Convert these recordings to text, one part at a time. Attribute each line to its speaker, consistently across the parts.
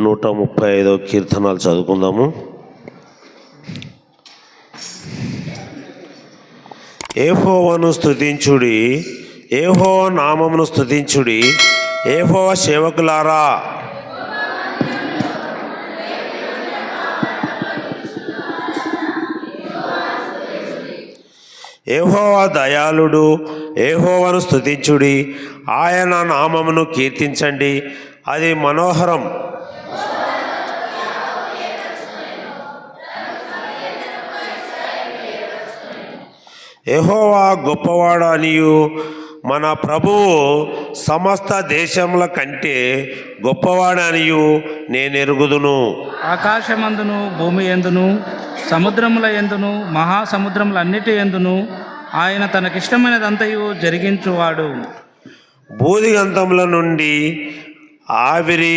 Speaker 1: 135 కీర్తనాలు చదువుకుందాము. యెహోవాను స్తుతించుడి, యెహోవా నామమును స్తుతించుడి, యెహోవా సేవకులారా. యెహోవా దయాళుడు, యెహోవాను స్తుతించుడి, ఆయన నామమును కీర్తించండి, అది మనోహరం. యెహోవా గొప్పవాడు అనియు మన ప్రభువు సమస్త దేశముల కంటే గొప్పవాడనియు నేనెరుగుదును.
Speaker 2: ఆకాశమందును భూమి ఎందును సముద్రముల ఎందును మహాసముద్రములన్నిటి ఎందును ఆయన తనకిష్టమైనదంతయు జరిగించువాడు.
Speaker 1: బూదిగంతముల నుండి ఆవిరి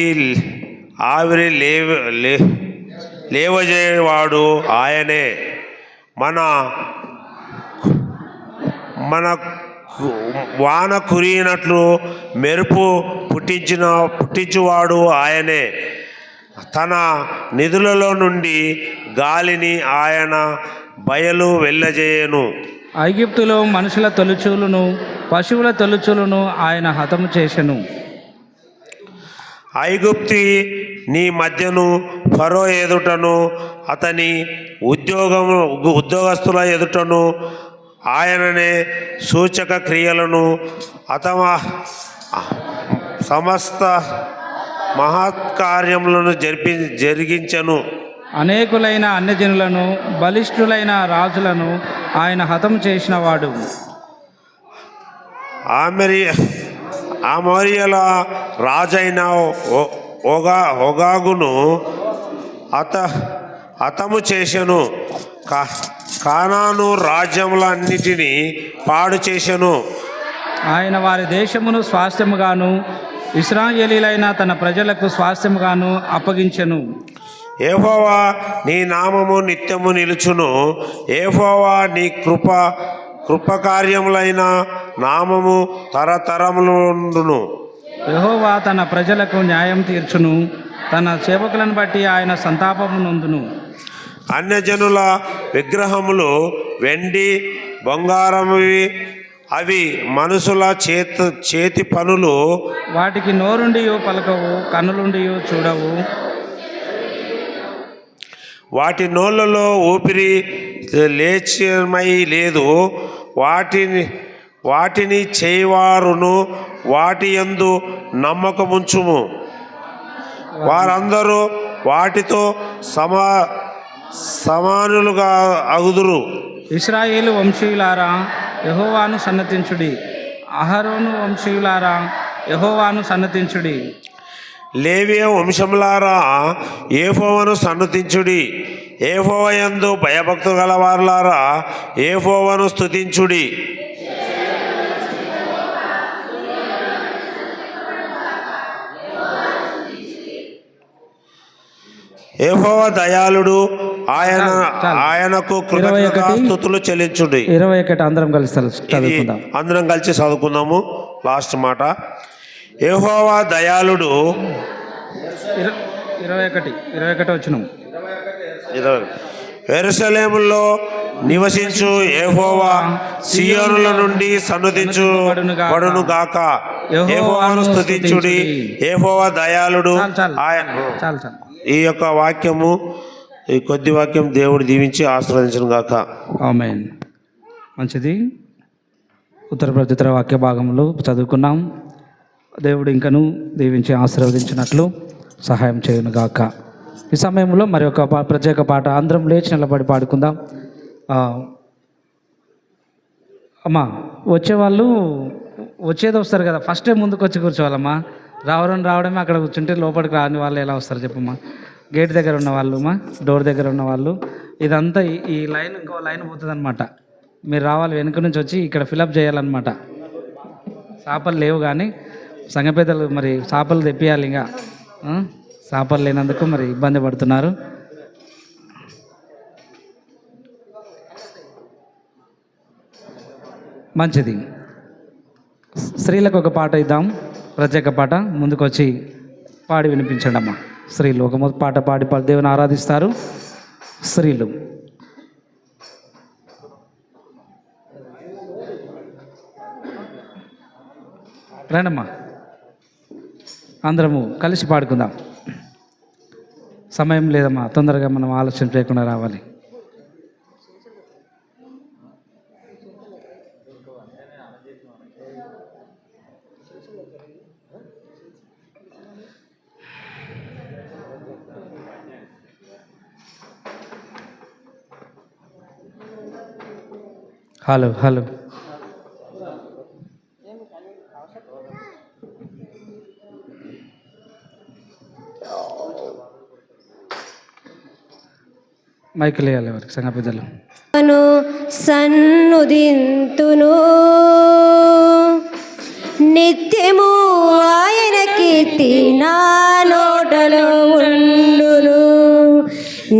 Speaker 1: లేవజేవాడు ఆయనే. మన వాన కురిగినట్లు మెరుపు పుట్టించువాడు ఆయనే. తన నిధులలో నుండి గాలిని ఆయన బయలు వెళ్ళజేయను.
Speaker 2: ఐగుప్తులో మనుషుల తొలిచూలును పశువుల తొలిచూలును ఆయన హతము చేసెను.
Speaker 1: ఐగుప్తి నీ మధ్యను ఫరో ఎదుటను అతని ఉద్యోగస్తుల ఎదుటను ఆయననే సూచక క్రియలను సమస్త మహత్కార్యములను జరిగించను.
Speaker 2: అనేకులైన అన్యజనులను బలిష్ఠులైన రాజులను ఆయన హతం చేసినవాడు.
Speaker 1: ఆమోరియల రాజైన ఒగాగును హతము చేసెను. కానాను రాజ్యములన్నిటినీ పాడు చేసెను.
Speaker 2: ఆయన వారి దేశమును స్వాస్థ్యముగాను ఇశ్రాయేలీలైన తన ప్రజలకు స్వాస్థ్యముగాను అప్పగించెను.
Speaker 1: యెహోవా నీ నామము నిత్యము నిలుచును. యెహోవా నీ కృపకార్యములైన నామము తరతరములుండును.
Speaker 2: యెహోవా తన ప్రజలకు న్యాయం తీర్చును, తన సేవకులను బట్టి ఆయన సంతాపము నొందును.
Speaker 1: అన్యజనుల విగ్రహములు వెండి బంగారమువి, అవి మనుషుల చేతి పనులు.
Speaker 2: వాటికి నోరుండియు పలకవు, కన్నులుండియు చూడవు.
Speaker 1: వాటి నోళ్ళలో ఊపిరి లేచమై లేదు. వాటిని చేయవారును వాటి యందు నమ్మకముంచుము. వారందరూ వాటితో సమానులుగా అగుదురు.
Speaker 2: ఇశ్రాయేలు వంశీయులారా యెహోవాను సన్నతించుడి, అహరోను వంశీయులారా యెహోవాను సన్నతించుడి.
Speaker 1: లేవియ వంశములారా యెహోవాను సన్నతించుడి, యెహోవా యందు భయభక్తు గలవారులారా యెహోవాను స్తుతించుడి. యెహోవా దయాళుడు, ఆయనకు కృతజ్ఞతాస్తుతులు చెల్లించుడి.
Speaker 2: 21 అందరం కలిసి చదువుకుందాం.
Speaker 1: అందరం కలిసి చదువుకుందాము. లాస్ట్ మాట. యెహోవా దయాళుడు.
Speaker 2: 21 వచనం.
Speaker 1: యెరూషలేములో నివసించు యెహోవా సియోనుల నుండి సన్నుతించుబడును గాక. యెహోవాను స్తుతించుడి, యెహోవా దయాళుడు. ఈ యొక్క వాక్యము, ఈ కొద్ది వాక్యం దేవుడు దీవించి ఆశీర్వదించును గాక.
Speaker 2: ఆమేన్. మంచిది. ఉత్తర ప్రత్యుత్తర వాక్య భాగంలో చదువుకున్నాం. దేవుడు ఇంకను దీవించి ఆశీర్వదించినట్లు సహాయం చేయును గాక. ఈ సమయంలో మరి ఒక ప్రత్యేక పాట అందరం లేచి నిలబడి పాడుకుందాం. అమ్మా వచ్చేవాళ్ళు వచ్చేది వస్తారు కదా, ఫస్ట్ టైం ముందుకు వచ్చి కూర్చోవాలమ్మా. రావడమే అక్కడ కూర్చుంటే లోపలికి రాని వాళ్ళు ఎలా వస్తారు చెప్పమ్మా. గేట్ దగ్గర ఉన్న వాళ్ళు, డోర్ దగ్గర ఉన్న వాళ్ళు, ఇదంతా ఈ లైన్ ఇంకో లైన్ పోతుంది అనమాట. మీరు రావాలి, వెనుక నుంచి వచ్చి ఇక్కడ ఫిలప్ చేయాలన్నమాట. చేపలు లేవు కానీ సంఘ పెద్దలు మరి చేపలు తెప్పియాలి. ఇంకా చేపలు లేనందుకు మరి ఇబ్బంది పడుతున్నారు. మంచిది. స్త్రీలకు ఒక పాట ఇద్దాం, ప్రత్యేక పాట. ముందుకు వచ్చి పాడి వినిపించండి అమ్మా. స్త్రీలు ఒక పాట పాడి దేవుని ఆరాధిస్తారు. స్త్రీలు రండమ్మా, అందరము కలిసి పాడుకుందాం. సమయం లేదమ్మా, తొందరగా మనం ఆలోచన లేకుండా రావాలి. హలో హలో మైకులు వేయాలి ఎవరికి సంఘ పెద్దలు.
Speaker 3: సన్నుదింతును నిత్యము ఆయన కీర్తి నా నోటలో ఉండును.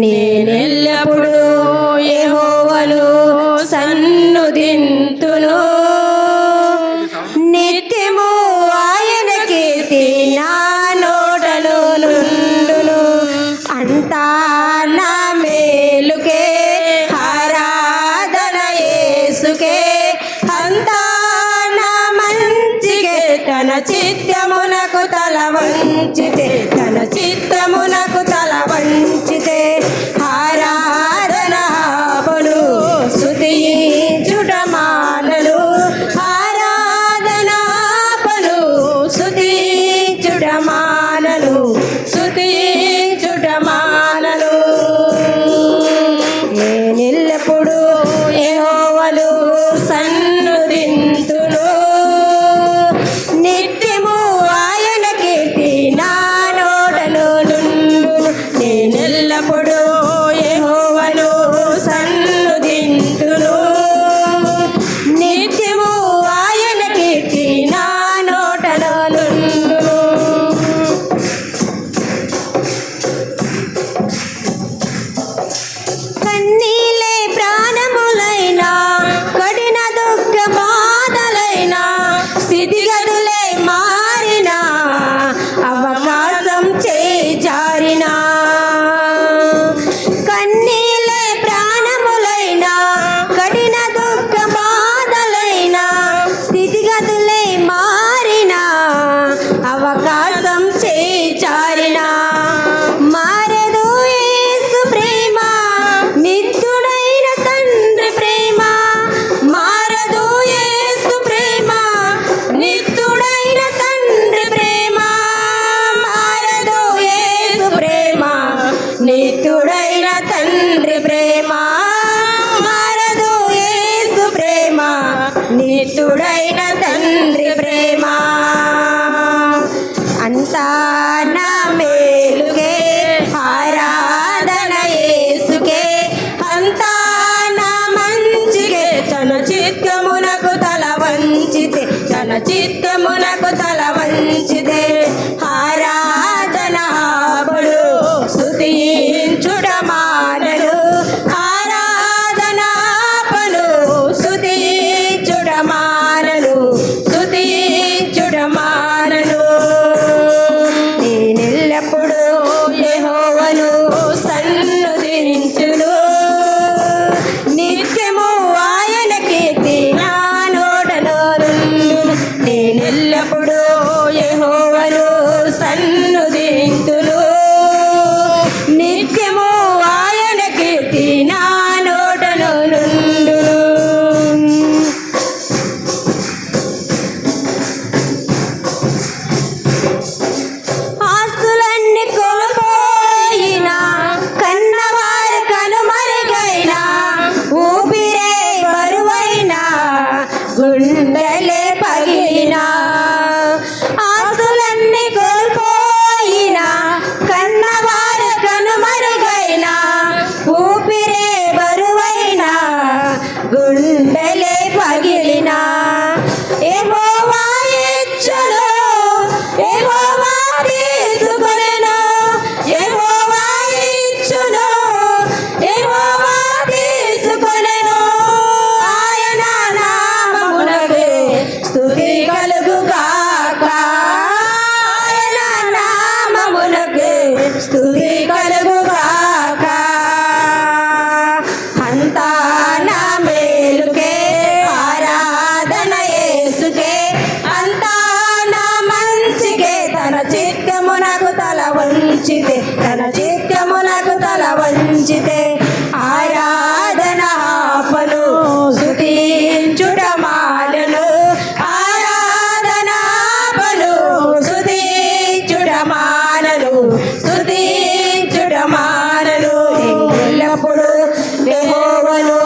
Speaker 3: నేనెల్లప్పుడు యెహోవాను సన్నుదింతును నిత్యము ఆయన కీర్తి నా నోటలో నుండును. అంతా నా మేలుకే ఆరాధన యేసుకే, అంతా నా మంచికే. తన చిత్తమునకు తల వంచితే, తన చిత్తమునకు తల వంచితే ఆరాధన ఆపను, స్తుతించుట మానను. ఆరాధన ఆపను, స్తుతించుట మానను, స్తుతించుట మానను. నేనెల్లప్పుడు యెహోవాను సన్నుదింతును నిత్యము ఆయన కీర్తి నా నోటలో నుండును. నేనెల్లప్పుడు యెహోవాను సన్నుదింతును నిత్యము ఆయన కీర్తి నా నోటలో నుండును. కన్నీలే ప్రాణములైనా, కఠిన దుఃఖ బాధలైనా, స్థితిగతులే మారినా, అవకాశం చేజారినా. కన్నీలే ప్రాణములైనా, కఠిన దుఃఖ బాధలైనా, స్థితిగతులే మారినా, అవకాశం చేజారినా. మారదు యేసు ప్రేమ, నిత్యుడైన తండ్రి ప్రేమ. మారదు యేసు ప్రేమ, నిత్యుడైన తండ్రి ప్రేమ. మారదు యేసు ప్రేమ, నిత్యుడైన తండ్రి ప్రేమ. మారదు యేసు ప్రేమ, నిత్యుడైన తండ్రి ప్రేమ. అంతా నా మేలుకే ఆరాధన యేసుకే, అంతా నా మంచికే. తన చిత్తమునకు తల వంచితే, తన చిత్తమునకు తల వంచితే ఆరాధన ఆపడు, స్తుతించుట మానను. ఆరాధన ఆపను, స్తుతించుట మానను, స్తుతించుట మానను. నేనెల్లప్పుడు యెహోవాను సన్నుదించును నిత్యము ఆయన కీర్తి నా నోటలో నుండును. నేను స్తుతి కలుగుగాక. అంతా నా మేలుకే ఆరాధన యేసుకే, అంతా నా మంచికే. తన చిత్తమునకు తల వంచితే, తన చిత్తమునకు తల వంచితే ఆరాధన ఆపను, స్తుతించుట మానను. ఆరాధన ఆపను, స్తుతించుట మానను, స్తుతించుట మానను. ఎల్లప్పుడు యెహోవాను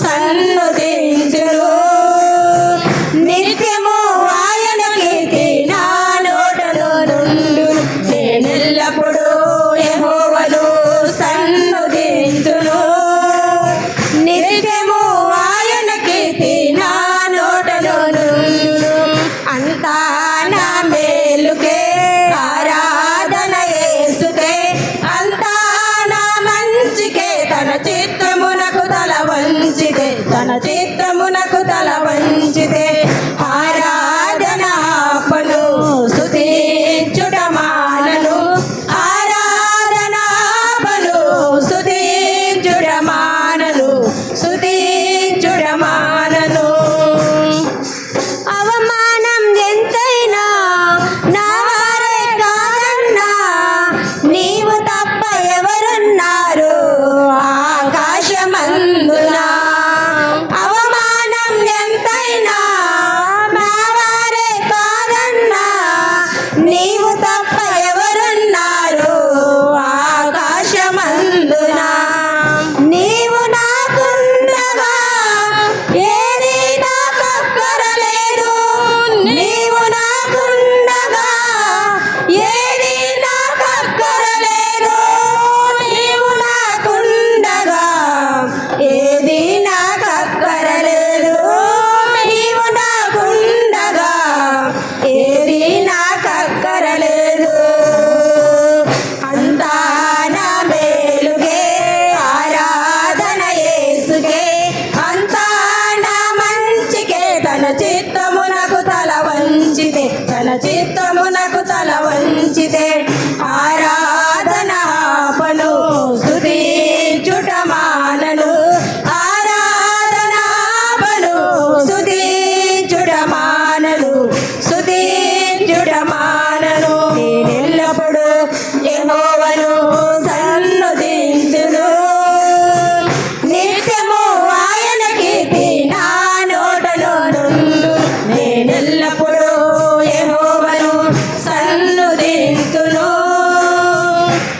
Speaker 3: సన్నుతించును, నిత్యము ఆయన కీర్తి నా నోటలో నుండును. నేనెల్లప్పుడు యెహోవాను సన్నుతించును, నిత్యము ఆయన కీర్తి నా నోటలో నుండును. అంతా నా మేలుకే ఆరాధన యేసుకే, అంతా నా మంచికే. తన చిత్తమునకు తల వంచితే, తన చిత్తమునకు తల వంచితే ఆరాధన ఆపను, స్తుతించుట మానను. ఆరాధన ఆపను, స్తుతించుట మానను, స్తుతించుట మానను. అవమానం ఎంతైనా నా వారే కాదన్నా, నీవు తప్ప ఎవరున్నారు ఆకాశమందున. అవమానం ఎంతైనా నా వారే కాదన్నా, నీవు తప్ప ఎవరున్నారు ఆకాశమందున. నీవు నాకుండగా ఏది నాకక్కరలేదు, నీవు నాకుండగా ఏది నాకక్కరలేదు. నీవు నాకుండగా ఏది నాకక్కరలేదు, నీవు నాకుండగా ఏది నాకక్కరలేదు. అంతా నా మేలుకే ఆరాధన యేసుకే, అంతా నా మంచికే. తన చిత్తమునకు తల వంచితే, తన చిత్తమునకు తల వంచితే ఆరాధన ఆపను, స్తుతించుట మానను. ఆరాధన ఆపను, స్తుతించుట మానను, స్తుతించుట మానను. నేనెల్లప్పుడు యెహోవాను సన్నుతించును, నిత్యము ఆయన కీర్తి నా నోటలో నుండు. నేనెల్లప్పుడు యెహోవాను సన్నుతించును,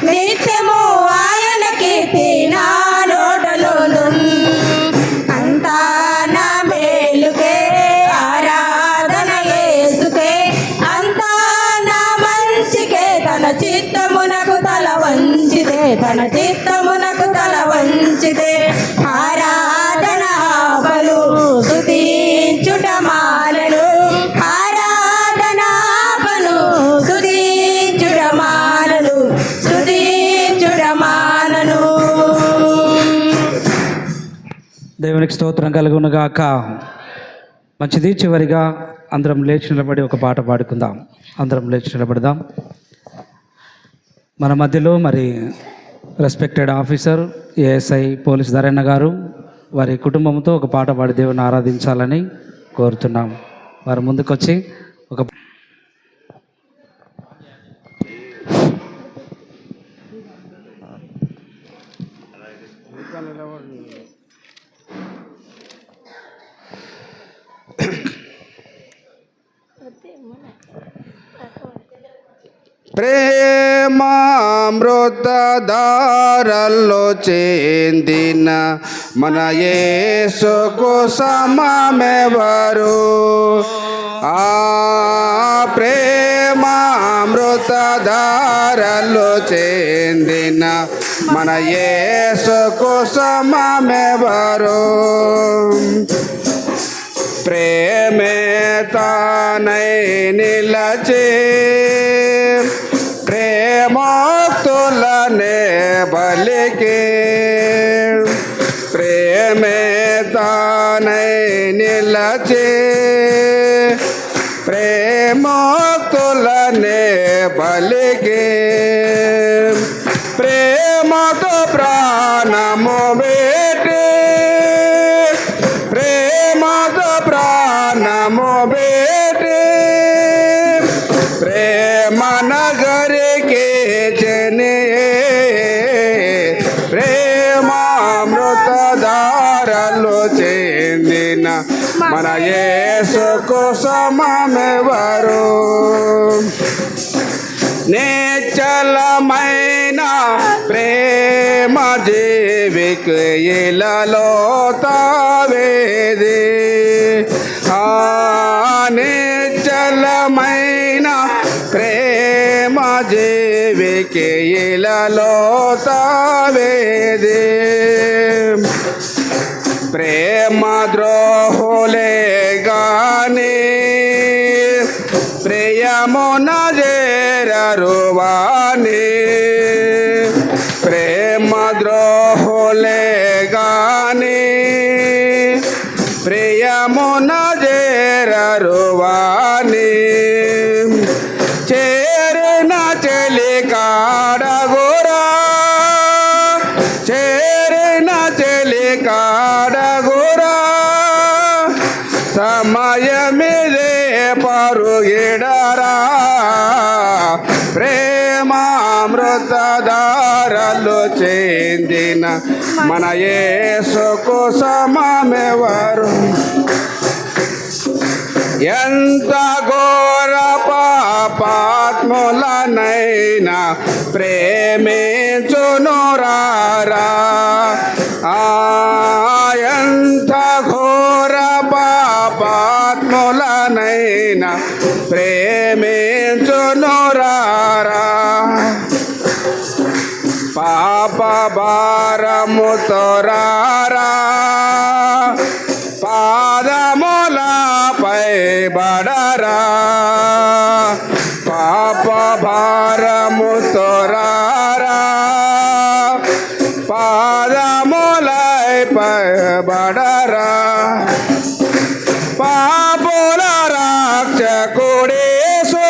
Speaker 3: నిత్యము ఆయన కీర్తి నా నోటలో నుండు. అంతా నా మేలుకే ఆరాధన యేసుకే, అంతా నా మంచికే. తన చిత్తమునకు తల వంచితే, తన చిత్తమునకు తల వంచితే ఆరాధన ఆపను, స్తుతించుట మానను. ఆరాధన ఆపను, స్తుతించుట మానను, స్తుతించుట మానను.
Speaker 2: దేవునికి స్తోత్రం కలుగును గాక. మంచిది. చివరిగా అందరం లేచి నిలబడి ఒక పాట పాడుకుందాం. అందరం లేచి నిలబడదాం. మన మధ్యలో మరి రెస్పెక్టెడ్ ఆఫీసర్ ఏఎస్ఐ పోలీస్ ధరಣ್ణ గారు వారి కుటుంబంతో ఒక పాట పాడి దేవుని ఆరాధించాలని కోరుతున్నాం. వారు ముందుకొచ్చి ఒక
Speaker 4: ప్రేమామృతధారల్లో చెందిన మన యేసుకు సమమెవరు? ఆ ప్రేమామృతధారల్లో చెందిన మన యేసుకు సమమెవరు? ప్రేమే తానై నిలచే ప్రేమోక్తులనే బలికే, ప్రేమే తానై నిలచే ప్రేమోక్తులనే బలికే. ప్రేమతో ప్రాణము పెట్టి ప్రేమతో ప్రాణము పెట్టి ప్రేమ నగరికి జనే ప్రేమామృతధారలు చెందిన మన యేసుకు సమమెవరు నిశ్చలమైన ప్రేమ జీవికి ఇలలో తావేది నిశ్చలమైన ప్రేమ జీవికి ఇలలో తావేది ప్రేమ ద్రోహులే గాని ప్రియమున చేరరువాని ప్రేమ ద్రోహులే గాని ప్రియమున చేరరువాని చేరిన చెలి కాడగురా చేరిన చెలి కాడగురా సమయమిదే పరుగిడరా ప్రేమామృతధారలు చెందిన మన యేసుకు సమమెవరు ఎంత ఘోర పాపాత్ములనైనా ప్రేమించునురారా ఎంత ఘోర పాపాత్ములనైనా ప్రేమించునురారా పాప భారముతోరారా పాదములపై బడరా పాప భారముతోరారా పాదములపై బడరా పాపుల రక్షకుడేసు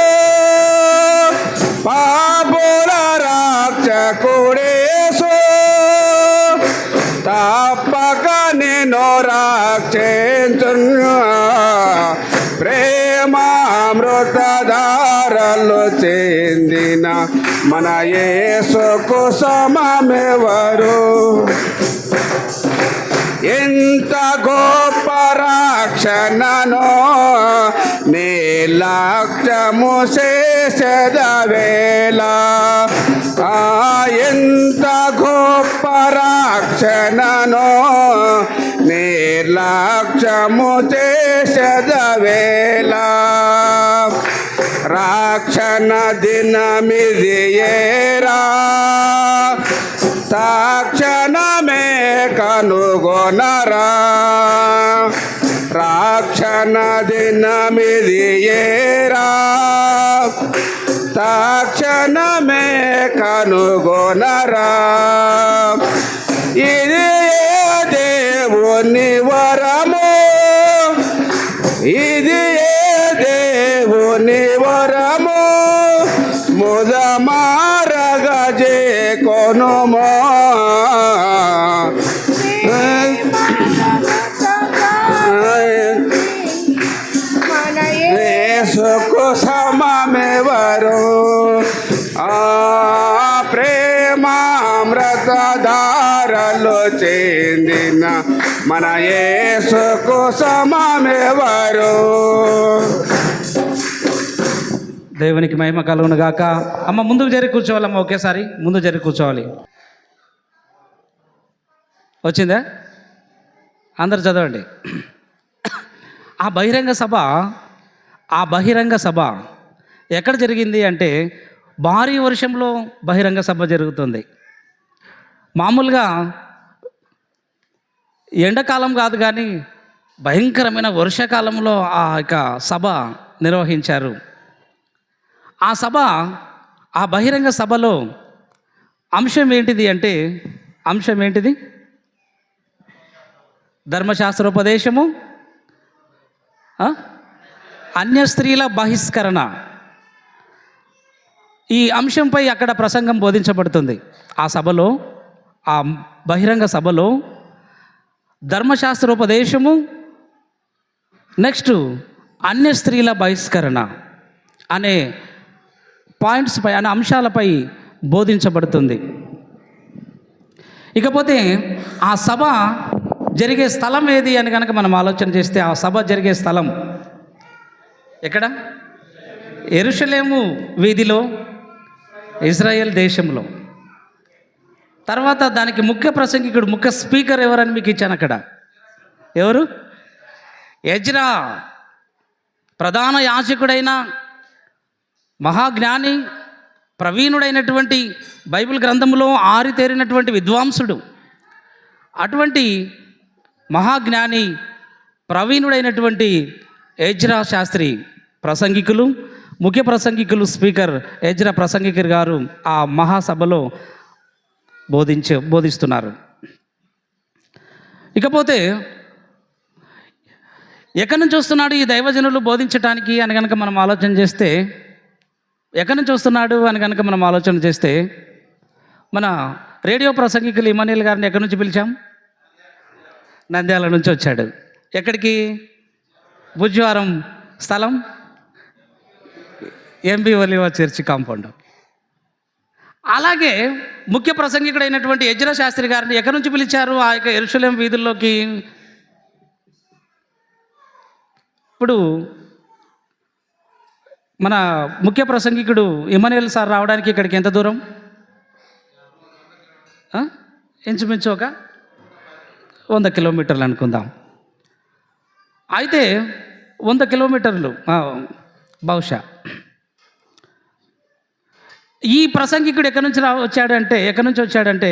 Speaker 4: పాపుల రక్షకుడేసు తప్పక నిన్ను రక్షించును ప్రేమామృతధారలు చెందిన మన యేసుకు సమమెవరు ఎంత గొప్ప రక్షణను నిర్లక్ష్యము చేసేదవేళ ఎంత గొప్ప రక్షణను నిర్లక్ష్యము చేసేదవేళ రక్షణ దినమిది ఏరా తక్షణమే కనుగొనరా రక్షణ దినమిది ఏరా తక్షణమే కనుగొనరా ఇది దేవుని వరము ఇది దేవుని వరము ముదమారగజే కొనుమో యేసుకు సమమెవరు ప్రేమామృతధారలు చెందిన మన యేసుకు సమమెవరు
Speaker 2: దేవునికి మహిమ కలుగును గాక. అమ్మ ముందుకు జరిగి కూర్చోవాలమ్మ, ఒకేసారి ముందు జరిగి కూర్చోవాలి. వచ్చిందా? అందరు చదవండి. ఆ బహిరంగ సభ ఎక్కడ జరిగింది అంటే భారీ వర్షంలో బహిరంగ సభ జరుగుతుంది. మామూలుగా ఎండాకాలం కాదు కానీ భయంకరమైన వర్షాకాలంలో ఆ యొక్క సభ నిర్వహించారు. ఆ బహిరంగ సభలో అంశం ఏంటిది? ధర్మశాస్త్రోపదేశము, అన్య స్త్రీల బహిష్కరణ. ఈ అంశంపై అక్కడ ప్రసంగం బోధించబడుతుంది. ఆ సభలో ఆ బహిరంగ సభలో ధర్మశాస్త్రోపదేశము, నెక్స్ట్ అన్య స్త్రీల బహిష్కరణ అనే పాయింట్స్పై, అనే అంశాలపై బోధించబడుతుంది. ఇకపోతే ఆ సభ జరిగే స్థలం ఏది అని కనుక మనం ఆలోచన చేస్తే, ఆ సభ జరిగే స్థలం ఎక్కడ? యెరూషలేము వీధిలో, ఇజ్రాయెల్ దేశంలో. తర్వాత దానికి ముఖ్య ప్రసంగికుడు, ముఖ్య స్పీకర్ ఎవరని మీకు ఇచ్చాను అక్కడ. ఎవరు? ఎజ్రా. ప్రధాన యాజకుడైన మహాజ్ఞాని, ప్రవీణుడైనటువంటి, బైబిల్ గ్రంథంలో ఆరితేరినటువంటి విద్వాంసుడు. అటువంటి మహాజ్ఞాని, ప్రవీణుడైనటువంటి ఎజ్రా శాస్త్రి ప్రసంగికులు, ముఖ్య ప్రసంగికులు, స్పీకర్ ఎజ్రా ప్రసంగికులు గారు ఆ మహాసభలో బోధిస్తున్నారు. ఇకపోతే ఎక్కడి నుంచి వస్తున్నాడు ఈ దైవజనులు బోధించటానికి అని కనుక మనం ఆలోచన చేస్తే, ఎక్కడి నుంచి వస్తున్నాడు అని కనుక మనం ఆలోచన చేస్తే, మన రేడియో ప్రసంగికులు ఇమానియల్ గారిని ఎక్కడి నుంచి పిలిచాం? నంద్యాల నుంచి వచ్చాడు. ఎక్కడికి? బుజ్జవారం స్థలం ఎంబి ఒలివా చర్చి కాంపౌండ్. అలాగే ముఖ్య ప్రసంగికుడైనటువంటి ఎజ్రా శాస్త్రి గారిని ఎక్కడి నుంచి పిలిచారు? ఆ యొక్క యెరూషలేం వీధుల్లోకి. ఇప్పుడు మన ముఖ్య ప్రసంగికుడు ఇమానియల్ సార్ రావడానికి ఇక్కడికి ఎంత దూరం? ఇంచుమించు ఒక 100 కిలోమీటర్లు అనుకుందాం. అయితే 100 కిలోమీటర్లు బహుశా. ఈ ప్రసంగికుడు ఎక్కడి నుంచి వచ్చాడంటే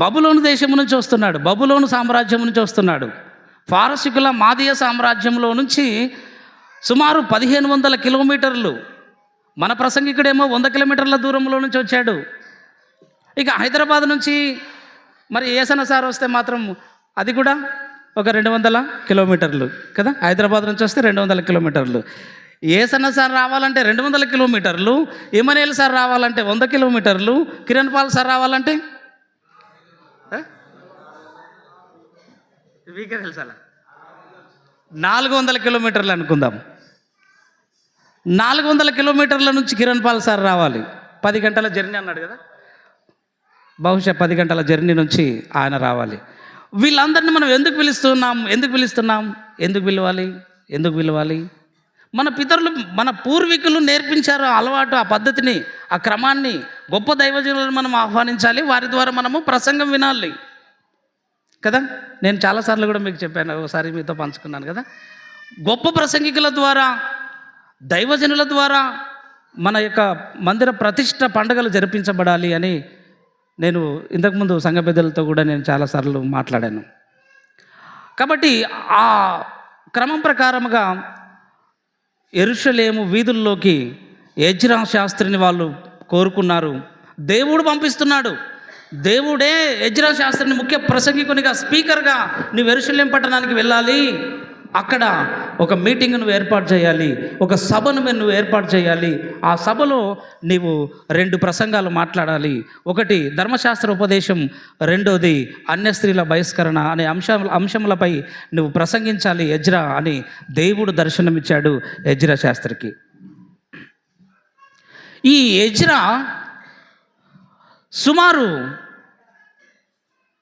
Speaker 2: బబులోను దేశం నుంచి వస్తున్నాడు. బబులోను సామ్రాజ్యం నుంచి వస్తున్నాడు. పారసికుల మాదీయ సామ్రాజ్యంలో నుంచి సుమారు 1500 కిలోమీటర్లు. మన ప్రసంగికుడేమో 100 కిలోమీటర్ల దూరంలో నుంచి వచ్చాడు. ఇక హైదరాబాద్ నుంచి మరి ఏసన్న సార్ వస్తే మాత్రం అది కూడా ఒక 200 కిలోమీటర్లు కదా. హైదరాబాద్ నుంచి వస్తే 200 కిలోమీటర్లు. ఏసన్న సార్ రావాలంటే 200 కిలోమీటర్లు, ఇమానియల్ సార్ రావాలంటే 100 కిలోమీటర్లు, కిరణ్ పాల్ సార్ రావాలంటే వీకే తెలుసా 400 కిలోమీటర్లు అనుకుందాం. 400 కిలోమీటర్ల నుంచి కిరణ్ పాల్ సార్ రావాలి. 10 గంటల జర్నీ అన్నాడు కదా. బహుశా 10 గంటల జర్నీ నుంచి ఆయన రావాలి. వీళ్ళందరినీ మనం ఎందుకు పిలుస్తున్నాం? ఎందుకు పిలవాలి? మన పితరులు, మన పూర్వీకులు నేర్పించారు ఆ అలవాటు, ఆ పద్ధతిని, ఆ క్రమాన్ని. గొప్ప దైవజనులను మనం ఆహ్వానించాలి, వారి ద్వారా మనము ప్రసంగం వినాలి కదా. నేను చాలాసార్లు కూడా మీకు చెప్పాను, ఒకసారి మీతో పంచుకున్నాను కదా. గొప్ప ప్రసంగికుల ద్వారా, దైవజనుల ద్వారా మన యొక్క మందిర ప్రతిష్ట పండుగలు జరిపించబడాలి అని నేను ఇంతకుముందు సంఘ పెద్దలతో కూడా నేను చాలాసార్లు మాట్లాడాను. కాబట్టి ఆ క్రమం ప్రకారముగా యెరూషలేము వీధుల్లోకి ఎజ్రా శాస్త్రిని వాళ్ళు కోరుకున్నారు. దేవుడు పంపిస్తున్నాడు. దేవుడే ఎజ్రా శాస్త్రిని ముఖ్య ప్రసంగికునిగా, స్పీకర్గా నువ్వు యెరూషలేం పట్టణానికి వెళ్ళాలి, అక్కడ ఒక మీటింగ్ నువ్వు ఏర్పాటు చేయాలి, ఒక సభను నువ్వు ఏర్పాటు చేయాలి. ఆ సభలో నీవు 2 ప్రసంగాలు మాట్లాడాలి. ఒకటి ధర్మశాస్త్ర ఉపదేశం, రెండోది అన్య స్త్రీల బహిష్కరణ అనే అంశములపై నువ్వు ప్రసంగించాలి ఎజ్రా అని దేవుడు దర్శనమిచ్చాడు ఎజ్రా శాస్త్రికి. ఈ ఎజ్రా సుమారు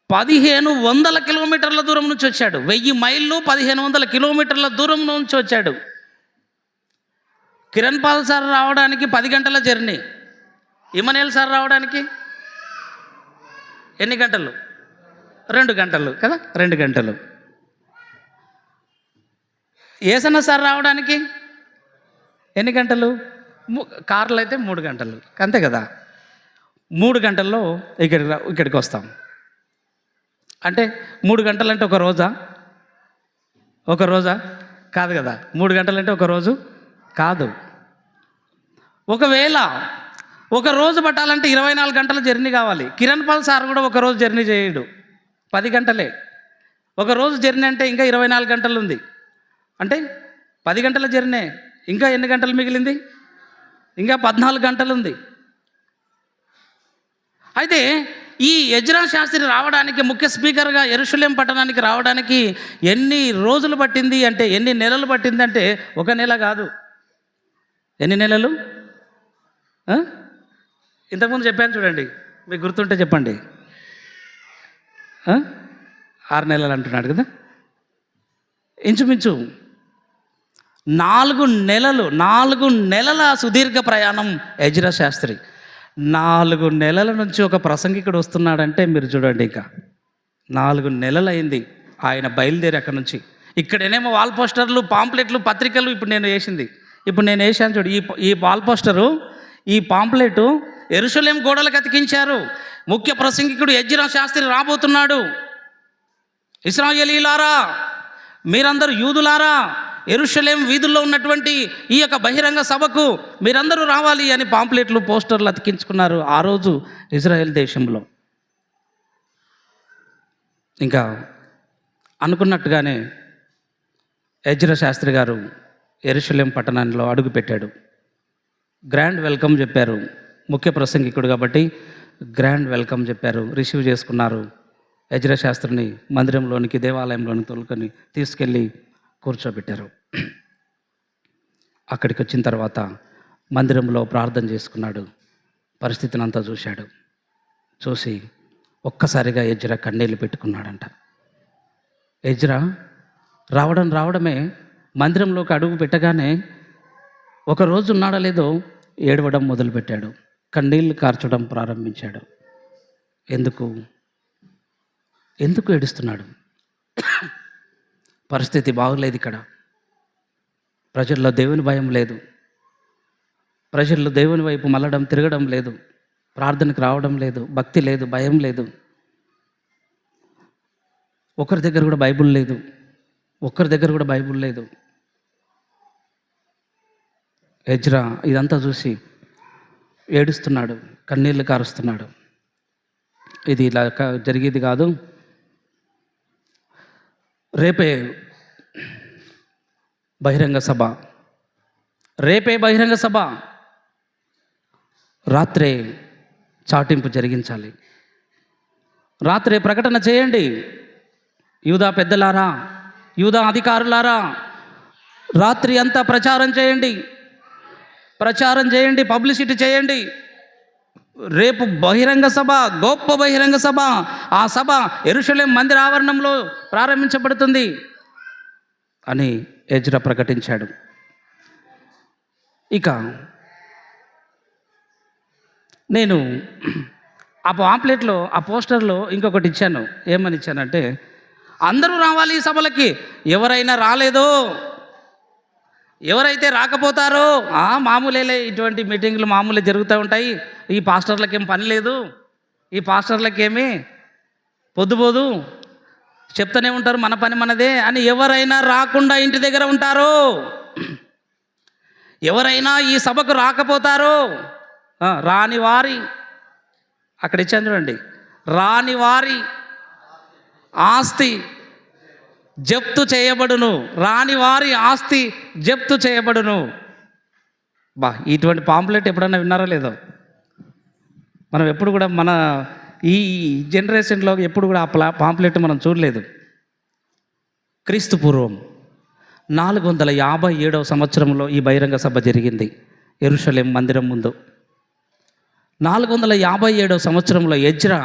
Speaker 2: 1500 కిలోమీటర్ల దూరం నుంచి వచ్చాడు. 1000 మైళ్ళు 1500 కిలోమీటర్ల దూరం నుంచి వచ్చాడు. కిరణ్ పాల్ సార్ రావడానికి 10 గంటల జర్నీ. ఇమానియల్ సార్ రావడానికి ఎన్ని గంటలు? 2 గంటలు కదా, 2 గంటలు. ఏసన్న సార్ రావడానికి ఎన్ని గంటలు? కార్లు అయితే 3 గంటలు, అంతే కదా. 3 గంటల్లో ఇక్కడికి వస్తాం. అంటే 3 గంటలంటే ఒక రోజా కాదు కదా. 3 గంటలంటే ఒక రోజు కాదు. ఒకవేళ ఒక రోజు పట్టాలంటే 24 గంటల జర్నీ కావాలి. కిరణ్ పాల్ సార్ కూడా ఒక రోజు జర్నీ చేయడు, 10 గంటలే. ఒక రోజు జర్నీ అంటే ఇంకా 24 గంటలు ఉంది. అంటే 10 గంటల జర్నీ, ఇంకా ఎన్ని గంటలు మిగిలింది? ఇంకా 14 గంటలు ఉంది. అయితే ఈ ఎజ్రా శాస్త్రి రావడానికి, ముఖ్య స్పీకర్గా యెరూషలేం పట్టణానికి రావడానికి ఎన్ని రోజులు పట్టింది అంటే, ఎన్ని నెలలు పట్టింది అంటే, ఒక నెల కాదు. ఎన్ని నెలలు? ఇంతకుముందు చెప్పాను చూడండి, మీకు గుర్తుంటే చెప్పండి. 6 నెలలు అంటున్నాడు కదా, ఇంచుమించు 4 నెలల సుదీర్ఘ ప్రయాణం ఎజ్రా శాస్త్రి. 4 నెలల నుంచి ఒక ప్రసంగికుడు వస్తున్నాడంటే మీరు చూడండి, ఇంకా 4 నెలలు అయింది ఆయన బయలుదేరి అక్కడ నుంచి. ఇక్కడేనేమో వాల్ పోస్టర్లు, పాంప్లెట్లు, పత్రికలు. ఇప్పుడు నేను వేసాను చూడు, ఈ వాల్ పోస్టరు, ఈ పాంప్లెట్ యెరూషలేం గోడలకు అతికించారు. ముఖ్య ప్రసంగికుడు ఎజ్రా శాస్త్రి రాబోతున్నాడు. ఇశ్రాయేలీలారా, మీరందరూ యూదులారా, యెరూషలేం వీధుల్లో ఉన్నటువంటి ఈ యొక్క బహిరంగ సభకు మీరందరూ రావాలి అని పాంప్లెట్లు, పోస్టర్లు అతికించుకున్నారు ఆ రోజు ఇజ్రాయెల్ దేశంలో. ఇంకా అనుకున్నట్టుగానే ఎజ్రా శాస్త్రి గారు యెరూషలేం పట్టణంలో అడుగుపెట్టాడు. గ్రాండ్ వెల్కమ్ చెప్పారు. ముఖ్య ప్రసంగికుడు కాబట్టి గ్రాండ్ వెల్కమ్ చెప్పారు, రిసీవ్ చేసుకున్నారు. ఎజ్రా శాస్త్రిని మందిరంలోనికి, దేవాలయంలోనికి తీసుకెళ్ళి కూర్చోబెట్టారు. అక్కడికి వచ్చిన తర్వాత మందిరంలో ప్రార్థన చేసుకున్నాడు. పరిస్థితిని అంతా చూసి ఒక్కసారిగా ఎజ్రా కన్నీళ్ళు పెట్టుకున్నాడంట. ఎజ్రా రావడమే మందిరంలోకి అడుగు పెట్టగానే ఒకరోజు ఉన్నాడో లేదో ఏడవడం మొదలుపెట్టాడు, కన్నీళ్ళు కార్చడం ప్రారంభించాడు. ఎందుకు ఏడుస్తున్నాడు? పరిస్థితి బాగలేదు. ఇక్కడ ప్రజల్లో దేవుని భయం లేదు, ప్రజల్లో దేవుని వైపు మళ్ళడం, తిరగడం లేదు, ప్రార్థనకు రావడం లేదు, భక్తి లేదు, భయం లేదు. ఒకరి దగ్గర కూడా బైబుల్ లేదు. ఎజ్రా ఇదంతా చూసి ఏడుస్తున్నాడు, కన్నీళ్ళు కారుస్తున్నాడు. ఇది ఇలా జరిగేది కాదు. రేపే బహిరంగ సభ, రాత్రే చాటింపు జరిగించాలి. రాత్రే ప్రకటన చేయండి. యూదా పెద్దలారా, యూదా అధికారులారా, రాత్రి అంతా ప్రచారం చేయండి, పబ్లిసిటీ చేయండి. రేపు బహిరంగ సభ, గొప్ప బహిరంగ సభ. ఆ సభ యెరూషలేం మందిర ఆవరణంలో ప్రారంభించబడుతుంది అని ఎజ్రా ప్రకటించాడు. ఇక నేను ఆ పాంప్లెట్లో, ఆ పోస్టర్లో ఇంకొకటి ఇచ్చాను. ఏమని ఇచ్చానంటే, అందరూ రావాలి ఈ సభలకి, ఎవరైనా రాలేదో, ఎవరైతే రాకపోతారో మామూలేలే, ఇటువంటి మీటింగ్లు మామూలే జరుగుతూ ఉంటాయి, ఈ పాస్టర్లకేం పని లేదు, ఈ పాస్టర్లకేమీ పొద్దుపోదు, చెప్తూనే ఉంటారు మన పని మనదే అని ఎవరైనా రాకుండా ఇంటి దగ్గర ఉంటారో, ఎవరైనా ఈ సభకు రాకపోతారో, రాని వారి, అక్కడ ఇచ్చాను చూడండి, రాని వారి ఆస్తి జప్తు చేయబడును, రాని వారి ఆస్తి జప్తు చేయబడును. ఇటువంటి పాంప్లెట్ ఎప్పుడన్నా విన్నారో లేదో? మనం ఎప్పుడు కూడా మన ఈ జనరేషన్లో ఎప్పుడు కూడా ఆ పాంప్లెట్ మనం చూడలేదు. క్రీస్తు పూర్వం 457వ సంవత్సరంలో ఈ బహిరంగ సభ జరిగింది యెరూషలేం మందిరం ముందు. 457వ సంవత్సరంలో ఎజ్రా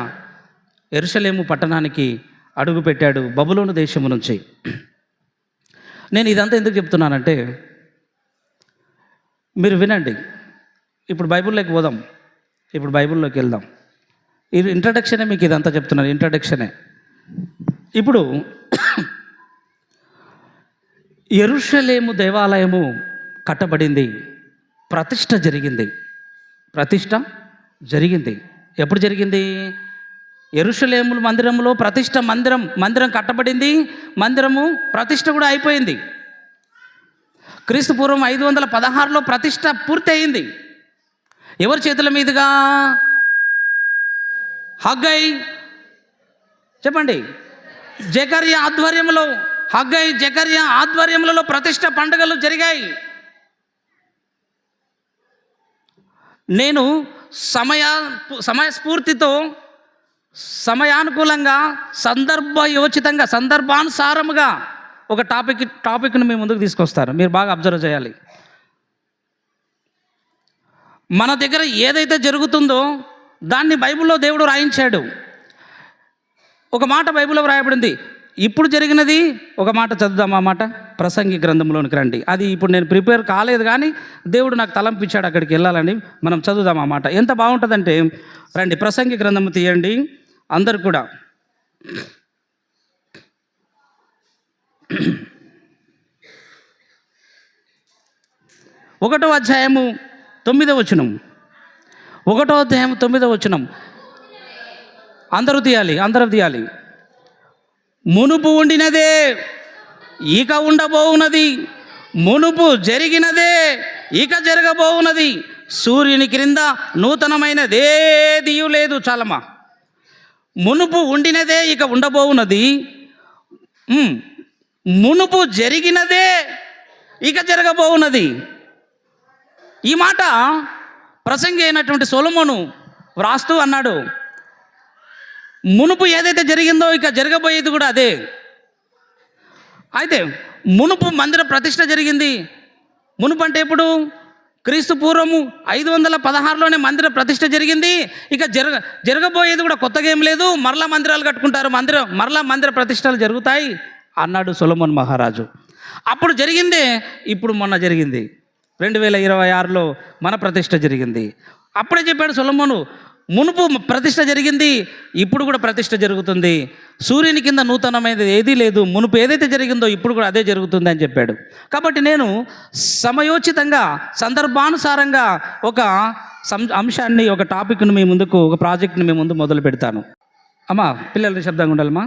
Speaker 2: యెరూషలేము పట్టణానికి అడుగుపెట్టాడు బబులోను దేశము నుంచి. నేను ఇదంతా ఎందుకు చెప్తున్నానంటే, మీరు వినండి. ఇప్పుడు బైబిల్లోకి పోదాం, ఇప్పుడు బైబిల్లోకి వెళ్దాం. ఇది ఇంట్రడక్షనే, మీకు ఇదంతా చెప్తున్నాను, ఇంట్రడక్షనే. ఇప్పుడు యెరూషలేము దేవాలయము కట్టబడింది, ప్రతిష్ట జరిగింది. ఎప్పుడు జరిగింది? యెరూషలేము మందిరంలో ప్రతిష్ట, మందిరం కట్టబడింది, మందిరము ప్రతిష్ట కూడా అయిపోయింది. క్రీస్తు పూర్వం 516లో ప్రతిష్ట పూర్తి అయింది. ఎవరి చేతుల మీదుగా? హగ్గై, చెప్పండి, జకర్యా ఆధ్వర్యంలో, హగ్గై జకర్యా ఆధ్వర్యములలో ప్రతిష్ట పండుగలు జరిగాయి. నేను సమయస్ఫూర్తితో సమయానుకూలంగా సందర్భయోచితంగా సందర్భానుసారముగా ఒక టాపిక్ని మీ ముందుకు తీసుకొస్తారు. మీరు బాగా అబ్జర్వ్ చేయాలి. మన దగ్గర ఏదైతే జరుగుతుందో దాన్ని బైబిల్లో దేవుడు రాయించాడు. ఒక మాట బైబిల్లో వ్రాయబడింది. ఇప్పుడు జరిగినది ఒక మాట చదువుదాం. ఆ మాట ప్రసంగి గ్రంథంలోనికి రండి. అది ఇప్పుడు నేను ప్రిపేర్ కాలేదు, కానీ దేవుడు నాకు తలంపించాడు అక్కడికి వెళ్ళాలని. మనం చదువుదాం ఆ మాట. ఎంత బాగుంటుందంటే, రండి ప్రసంగి గ్రంథం తీయండి అందరు కూడా. ఒకటో అధ్యాయము 9వ వచనం. 1వ అధ్యాయం 9వ వచనం. అందరూ తీయాలి. మునుపు ఉండినదే ఇక ఉండబోవున్నది, మునుపు జరిగినదే ఇక జరగబోవున్నది, సూర్యుని క్రింద నూతనమైనదేదియూ లేదు. చాలమ్మా. మునుపు ఉండినదే ఇక ఉండబోవున్నది, మునుపు జరిగినదే ఇక జరగబోవున్నది. ఈ మాట ప్రసంగి అయినటువంటి సొలొమోను వ్రాస్తూ అన్నాడు. మునుపు ఏదైతే జరిగిందో ఇక జరగబోయేది కూడా అదే. అయితే మునుపు మందిర ప్రతిష్ఠ జరిగింది. మునుపు అంటే ఇప్పుడు క్రీస్తు పూర్వము 516లోనే మందిర ప్రతిష్ఠ జరిగింది. ఇక జరగబోయేది కూడా కొత్తగా ఏం లేదు. మరలా మందిరాలు కట్టుకుంటారు, మరలా మందిర ప్రతిష్టలు జరుగుతాయి అన్నాడు సొలొమోన్ మహారాజు. అప్పుడు జరిగిందే ఇప్పుడు మొన్న జరిగింది. 2026లో మన ప్రతిష్ఠ జరిగింది. అప్పుడే చెప్పాడు సొలొమోను, మునుపు ప్రతిష్ఠ జరిగింది, ఇప్పుడు కూడా ప్రతిష్ఠ జరుగుతుంది. సూర్యుని కింద నూతనమైనది ఏదీ లేదు. మునుపు ఏదైతే జరిగిందో ఇప్పుడు కూడా అదే జరుగుతుంది అని చెప్పాడు. కాబట్టి నేను సమయోచితంగా సందర్భానుసారంగా ఒక అంశాన్ని, ఒక టాపిక్ను మీ ముందుకు, ఒక ప్రాజెక్ట్ని మీ ముందు మొదలు పెడతాను. అమ్మా పిల్లలు నిశ్శబ్దంగా ఉండాలమ్మా.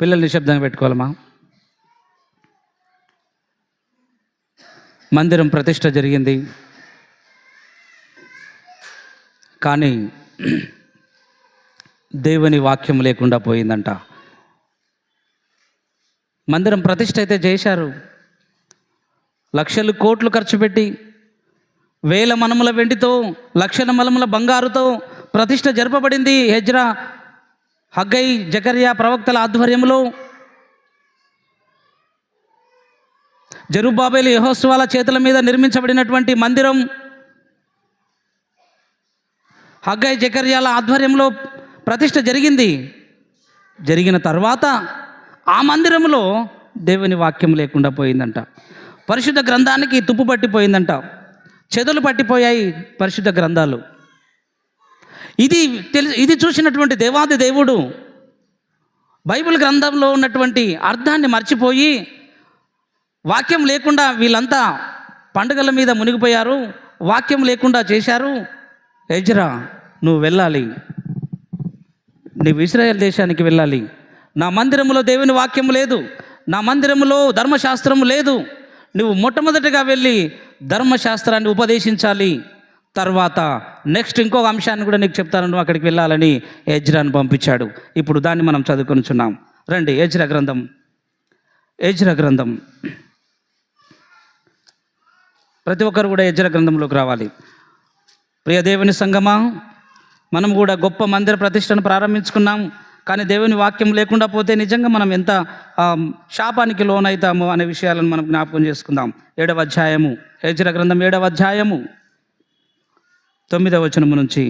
Speaker 2: పిల్లలు నిశ్శబ్దంగా పెట్టుకోవాలమ్మా. మందిరం ప్రతిష్ఠ జరిగింది, కానీ దేవుని వాక్యం లేకుండా పోయిందంట. మందిరం ప్రతిష్ఠ అయితే చేశారు, లక్షలు కోట్లు ఖర్చు పెట్టి, వేల మనముల వెండితో, లక్షల మనముల బంగారుతో ప్రతిష్ఠ జరపబడింది. ఎజ్రా, హగ్గై, జకర్యా ప్రవక్తల ఆధ్వర్యంలో. జెరుబ్బాబెలు, యెహోషువల చేతుల మీద నిర్మించబడినటువంటి మందిరం హగ్గై, జకర్యాల ఆధ్వర్యంలో ప్రతిష్ఠ జరిగింది. జరిగిన తర్వాత ఆ మందిరంలో దేవుని వాక్యం లేకుండా పోయిందంట. పరిశుద్ధ గ్రంథానికి తుప్పు పట్టిపోయిందంట, చెదలు పట్టిపోయాయి పరిశుద్ధ గ్రంథాలు. ఇది చూసినటువంటి దేవాది దేవుడు బైబిల్ గ్రంథంలో ఉన్నటువంటి అర్థాన్ని మర్చిపోయి, వాక్యం లేకుండా వీళ్ళంతా పండుగల మీద మునిగిపోయారు, వాక్యం లేకుండా చేశారు. ఎజ్రా, నువ్వు వెళ్ళాలి, నీవు ఇశ్రాయేల్ దేశానికి వెళ్ళాలి. నా మందిరములో దేవుని వాక్యం లేదు, నా మందిరములో ధర్మశాస్త్రము లేదు. నువ్వు మొట్టమొదటిగా వెళ్ళి ధర్మశాస్త్రాన్ని ఉపదేశించాలి. తర్వాత నెక్స్ట్ ఇంకొక అంశాన్ని కూడా నీకు చెప్తాను, నువ్వు అక్కడికి వెళ్ళాలని ఎజ్రాను పంపించాడు. ఇప్పుడు దాన్ని మనం చదువుకొనిచున్నాం. రండి ఎజ్రా గ్రంథం. ప్రతి ఒక్కరు కూడా ఎజ్రా గ్రంథంలోకి రావాలి. ప్రియ దేవుని సంగమా, మనం కూడా గొప్ప మందిర ప్రతిష్టను ప్రారంభించుకున్నాం, కానీ దేవుని వాక్యం లేకుండా పోతే నిజంగా మనం ఎంత శాపానికి లోనవుతాము అనే విషయాలను మనం జ్ఞాపకం చేసుకుందాం. 7వ అధ్యాయము, ఎజ్రా గ్రంథం 7వ అధ్యాయము 9వ వచనము నుంచి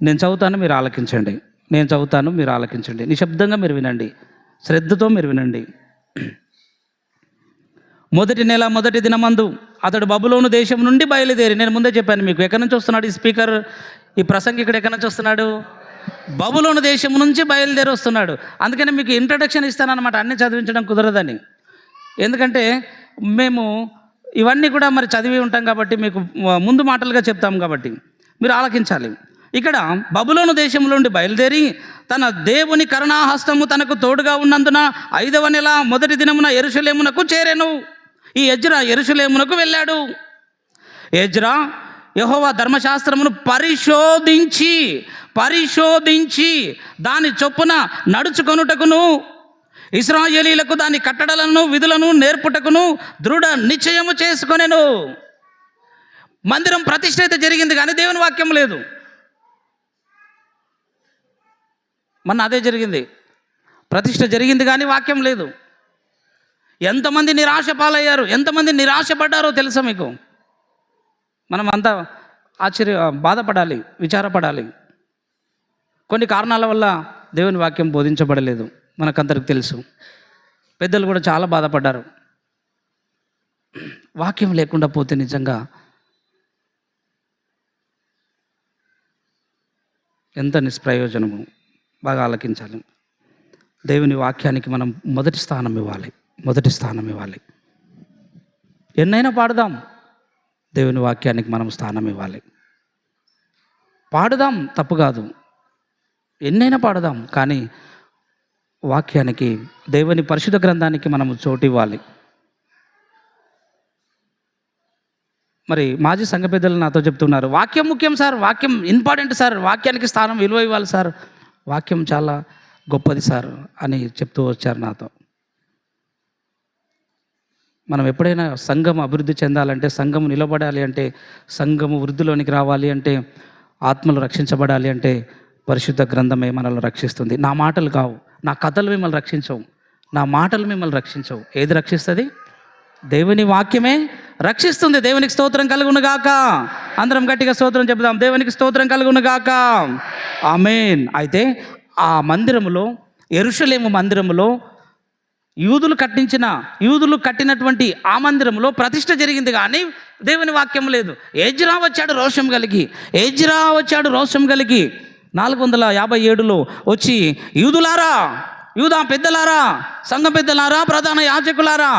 Speaker 2: నేను చదువుతాను, మీరు ఆలకించండి. నిశ్శబ్దంగా మీరు వినండి, శ్రద్ధతో మీరు వినండి. మొదటి నెల మొదటి దినమందు అతడు బబులోను దేశం నుండి బయలుదేరి, నేను ముందే చెప్పాను మీకు, ఎక్కడి నుంచి వస్తున్నాడు ఈ స్పీకర్, ఈ ప్రసంగికుడు ఎక్కడి నుంచి వస్తున్నాడు? బబులోను దేశం నుంచి బయలుదేరి వస్తున్నాడు. అందుకని మీకు ఇంట్రడక్షన్ ఇస్తానన్నమాట, అన్నీ చదివించడం కుదరదని. ఎందుకంటే మేము ఇవన్నీ కూడా మరి చదివి ఉంటాం కాబట్టి, మీకు ముందు మాటలుగా చెప్తాం కాబట్టి మీరు ఆలకించాలి. ఇక్కడ బబులోను దేశం నుండి బయలుదేరి తన దేవుని కరుణాహస్తము తనకు తోడుగా ఉన్నందున 5వ నెల మొదటి దినమున యెరూషలేమునకు చేరెను. ఈ ఎజ్రా యెరూషలేమునకు వెళ్ళాడు. ఎజ్రా యెహోవా ధర్మశాస్త్రమును పరిశోధించి దాని చొప్పున నడుచుకొనుటకును ఇశ్రాయేలీయులకు దాని కట్టడలను విధులను నేర్పుటకును దృఢ నిశ్చయము చేసుకొనెను. మందిరం ప్రతిష్ఠ అయితే జరిగింది కానీ దేవుని వాక్యం లేదు. మొన్న అదే జరిగింది, ప్రతిష్ఠ జరిగింది కానీ వాక్యం లేదు. ఎంతమంది నిరాశ పాలయ్యారు, ఎంతమంది నిరాశపడ్డారో తెలుసా మీకు? మనం అంతా బాధపడాలి, విచారపడాలి. కొన్ని కారణాల వల్ల దేవుని వాక్యం బోధించబడలేదు, మనకందరికి తెలుసు. పెద్దలు కూడా చాలా బాధపడ్డారు. వాక్యం లేకుండా పోతే నిజంగా ఎంత నిష్ప్రయోజనము. బాగా ఆలకించాలి. దేవుని వాక్యానికి మనం మొదటి స్థానం ఇవ్వాలి. ఎన్నైనా పాడుదాం, దేవుని వాక్యానికి మనం స్థానం ఇవ్వాలి. పాడుదాం, తప్పు కాదు, ఎన్నైనా పాడుదాం, కానీ వాక్యానికి, దేవుని పరిశుద్ధ గ్రంథానికి మనము చోటు ఇవ్వాలి. మరి మాజీ సంఘ పెద్దలు నాతో చెప్తున్నారు, వాక్యం ముఖ్యం సార్, వాక్యం ఇంపార్టెంట్ సార్, వాక్యానికి స్థానం విలువ ఇవ్వాలి సార్, వాక్యం చాలా గొప్పది సార్ అని చెప్తూ వచ్చారు నాతో. మనం ఎప్పుడైనా సంఘం అభివృద్ధి చెందాలంటే, సంఘము నిలబడాలి అంటే, సంఘము వృద్ధిలోనికి రావాలి అంటే, ఆత్మలు రక్షించబడాలి అంటే పరిశుద్ధ గ్రంథమే మనల్ని రక్షిస్తుంది. నా మాటలు కావు, నా కథలు మిమ్మల్ని రక్షించవు, నా మాటలు మిమ్మల్ని రక్షించవు. ఏది రక్షిస్తుంది? దేవుని వాక్యమే రక్షిస్తుంది. దేవునికి స్తోత్రం కలుగునుగాక. అందరం గట్టిగా స్తోత్రం చెప్దాం. దేవునికి స్తోత్రం కలుగునుగాక. ఆమేన్. అయితే ఆ మందిరములో, యెరూషలేము మందిరములో, యూదులు కట్టినటువంటి ఆ మందిరంలో ప్రతిష్ఠ జరిగింది కానీ దేవుని వాక్యం లేదు. ఎజ్రా వచ్చాడు రోషం కలిగి 457లో వచ్చి, యూదా పెద్దలారా, సంఘ పెద్దలారా, ప్రధాన యాజకులారా,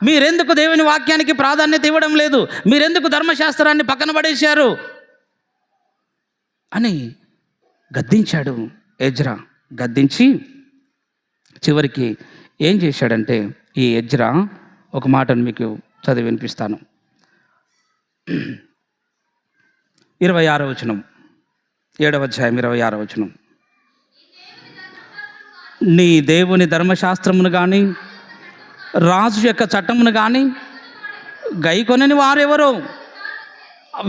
Speaker 2: మీరెందుకు దేవుని వాక్యానికి ప్రాధాన్యత ఇవ్వడం లేదు, మీరెందుకు ధర్మశాస్త్రాన్ని పక్కన పడేశారు అని గద్దించాడు ఎజ్రా. గద్దించి చివరికి ఏం చేశాడంటే, ఈ ఎజ్రా ఒక మాటను మీకు చదివి వినిపిస్తాను. 26వ వచనం, 7వ అధ్యాయం 26వ వచనం. నీ దేవుని ధర్మశాస్త్రమును కానీ రాజు యొక్క చట్టమును కానీ గైకొనని వారెవరో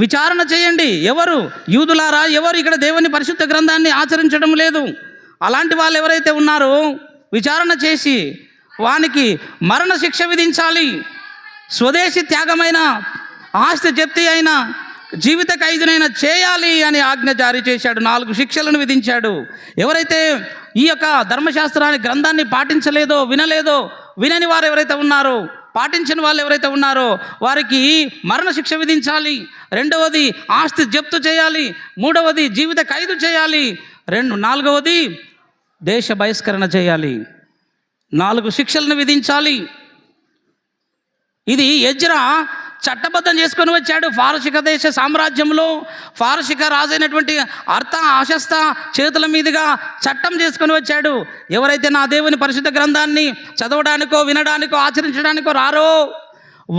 Speaker 2: విచారణ చేయండి. ఎవరు? యూదులారా, ఎవరు ఇక్కడ దేవుని పరిశుద్ధ గ్రంథాన్ని ఆచరించడం లేదు? అలాంటి వాళ్ళు ఎవరైతే ఉన్నారో విచారణ చేసి వానికి మరణ శిక్ష విధించాలి. స్వదేశీ త్యాగమైన, ఆస్తి జప్తి అయిన, జీవిత ఖైదునైనా చేయాలి అని ఆజ్ఞ జారీ చేశాడు. 4 శిక్షలను విధించాడు. ఎవరైతే ఈ యొక్క ధర్మశాస్త్రాన్ని, గ్రంథాన్ని పాటించలేదో, వినని వారు ఎవరైతే ఉన్నారో, పాటించిన వాళ్ళు ఎవరైతే ఉన్నారో వారికి మరణ శిక్ష విధించాలి. 2వది ఆస్తి జప్తు చేయాలి. 3వది జీవిత ఖైదు చేయాలి. 4వది దేశ బహిష్కరణ చేయాలి. 4 శిక్షలను విధించాలి. ఇది ఎజ్రా చట్టబద్ధం చేసుకొని వచ్చాడు. పారసిక దేశ సామ్రాజ్యంలో పారసిక రాజైనటువంటి అర్తహషస్త చేతుల మీదుగా చట్టం చేసుకొని వచ్చాడు. ఎవరైతే నా దేవుని పరిశుద్ధ గ్రంథాన్ని చదవడానికో, వినడానికో, ఆచరించడానికో రారో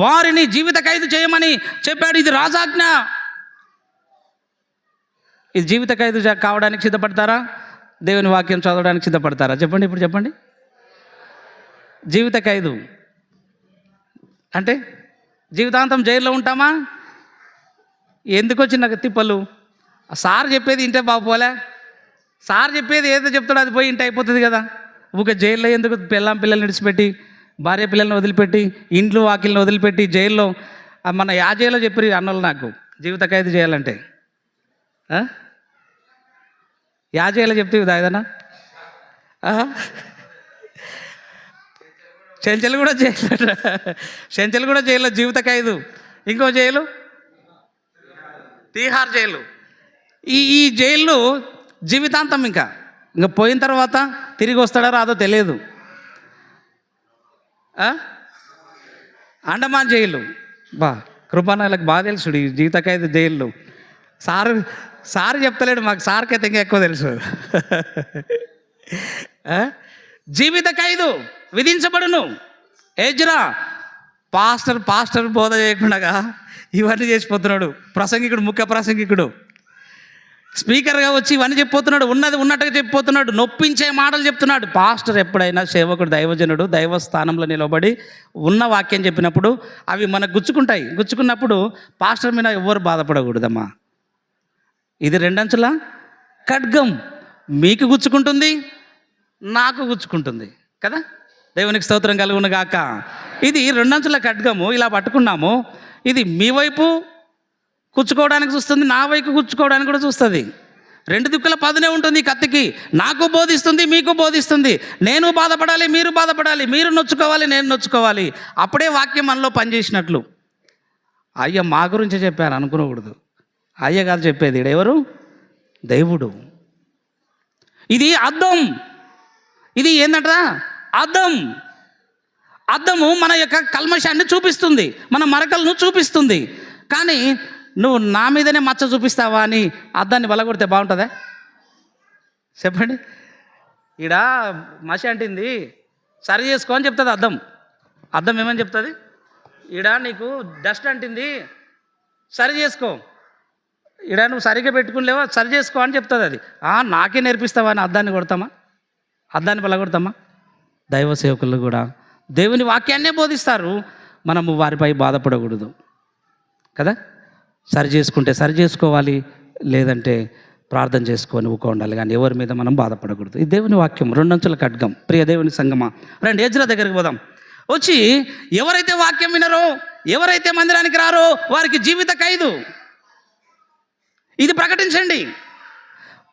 Speaker 2: వారిని జీవిత ఖైదు చేయమని చెప్పాడు. ఇది రాజాజ్ఞ. ఇది జీవిత ఖైదు కావడానికి సిద్ధపడతారా? దేవుని వాక్యం చదవడానికి సిద్ధపడతారా? చెప్పండి, ఇప్పుడు చెప్పండి. జీవిత ఖైదు అంటే జీవితాంతం జైల్లో ఉంటామా? ఎందుకు వచ్చిన తిప్పలు? సార్ చెప్పేది ఇంటే బాగుపోలే, సార్ చెప్పేది ఏదో చెప్తాడో అది పోయి ఇంటి అయిపోతుంది కదా. ఊక జైల్లో ఎందుకు? పిల్లల్ని విడిచిపెట్టి, భార్య పిల్లల్ని వదిలిపెట్టి, ఇంట్లో వాకిల్ని వదిలిపెట్టి జైల్లో, మన యాజైలో చెప్పి అన్నోళ్ళు నాకు జీవిత ఖైదు చేయాలంటే యాజైలో చెప్తే ఏదైనా చెంచలు కూడా జైలు జీవిత ఖైదు. ఇంకో జైలు తీహార్ జైలు. ఈ జైలు జీవితాంతం. ఇంకా పోయిన తర్వాత తిరిగి వస్తాడో రాదో తెలియదు. అండమాన్ జైలు. కృపానాలకు బాగా తెలుసు ఈ జీవిత ఖైదు జైళ్ళు. సార్ చెప్తలేడు మాకు, సార్కైతే ఇంకా ఎక్కువ తెలుసు. జీవిత ఖైదు విధించబడును. ఎజ్రా పాస్టర్ బోధ చేయకుండా ఇవన్నీ చేసిపోతున్నాడు ప్రసంగికుడు, ముఖ్య ప్రసంగికుడు. స్పీకర్గా వచ్చి ఇవన్నీ చెప్పిపోతున్నాడు, ఉన్నది ఉన్నట్టుగా చెప్పిపోతున్నాడు, నొప్పించే మాటలు చెప్తున్నాడు. పాస్టర్ ఎప్పుడైనా సేవకుడు, దైవజనుడు దైవ స్థానంలో నిలబడి ఉన్న వాక్యం చెప్పినప్పుడు అవి మనకు గుచ్చుకుంటాయి. గుచ్చుకున్నప్పుడు పాస్టర్ మీద ఎవ్వరు బాధపడకూడదమ్మా. ఇది రెండంచుల ఖడ్గం, మీకు గుచ్చుకుంటుంది, నాకు గుచ్చుకుంటుంది కదా. దేవునికి స్తోత్రం కలుగును గాక. ఇది రెండంచుల ఖడ్గము, ఇలా పట్టుకున్నాము. ఇది మీ వైపు కూర్చుకోవడానికి చూస్తుంది, నా వైపు కూర్చుకోవడానికి కూడా చూస్తుంది. రెండు దిక్కుల పదునే ఉంటుంది ఈ కత్తికి. నాకు బోధిస్తుంది, మీకు బోధిస్తుంది. నేను బాధపడాలి, మీరు బాధపడాలి, మీరు నొచ్చుకోవాలి, నేను నొచ్చుకోవాలి. అప్పుడే వాక్యం మనలో పనిచేసినట్లు. అయ్య మా గురించి చెప్పాను అనుకోకూడదు. అయ్య గారు చెప్పేది ఈడ ఎవరు? దేవుడు. ఇది అద్దం. ఇది ఏంటంట? అద్దం. అద్దము మన యొక్క కల్మషాన్ని చూపిస్తుంది, మన మరకలను చూపిస్తుంది. కానీ నువ్వు నా మీదనే మచ్చ చూపిస్తావా అని అద్దాన్ని బలగొడితే బాగుంటుందా? చెప్పండి. ఈడ మసి అంటింది, సరి చేసుకో అని చెప్తుంది అద్దం. అద్దం ఏమని చెప్తుంది? ఈడ నీకు డస్ట్ అంటింది, సరి చేసుకో. ఈడ నువ్వు సరిగ్గా పెట్టుకునిలేవా, సరి చేసుకో అని చెప్తుంది అది. నాకే నేర్పిస్తావా అని అద్దాన్ని కొడతామా? అద్దాన్ని బలగొడతామా? దైవ సేవకులు కూడా దేవుని వాక్యాన్నే బోధిస్తారు. మనము వారిపై బాధపడకూడదు కదా. సరి చేసుకుంటే సరి చేసుకోవాలి, లేదంటే ప్రార్థన చేసుకొని ఊక ఉండాలి, కానీ ఎవరి మీద మనం బాధపడకూడదు. ఇది దేవుని వాక్యం, రెండంచుల ఖడ్గం. ప్రియ దేవుని సంగమా, రండి ఎజ్రా దగ్గరికి పోదాం. వచ్చి ఎవరైతే వాక్యం వినరో, ఎవరైతే మందిరానికి రారో వారికి జీవిత ఖైదు. ఇది ప్రకటించండి,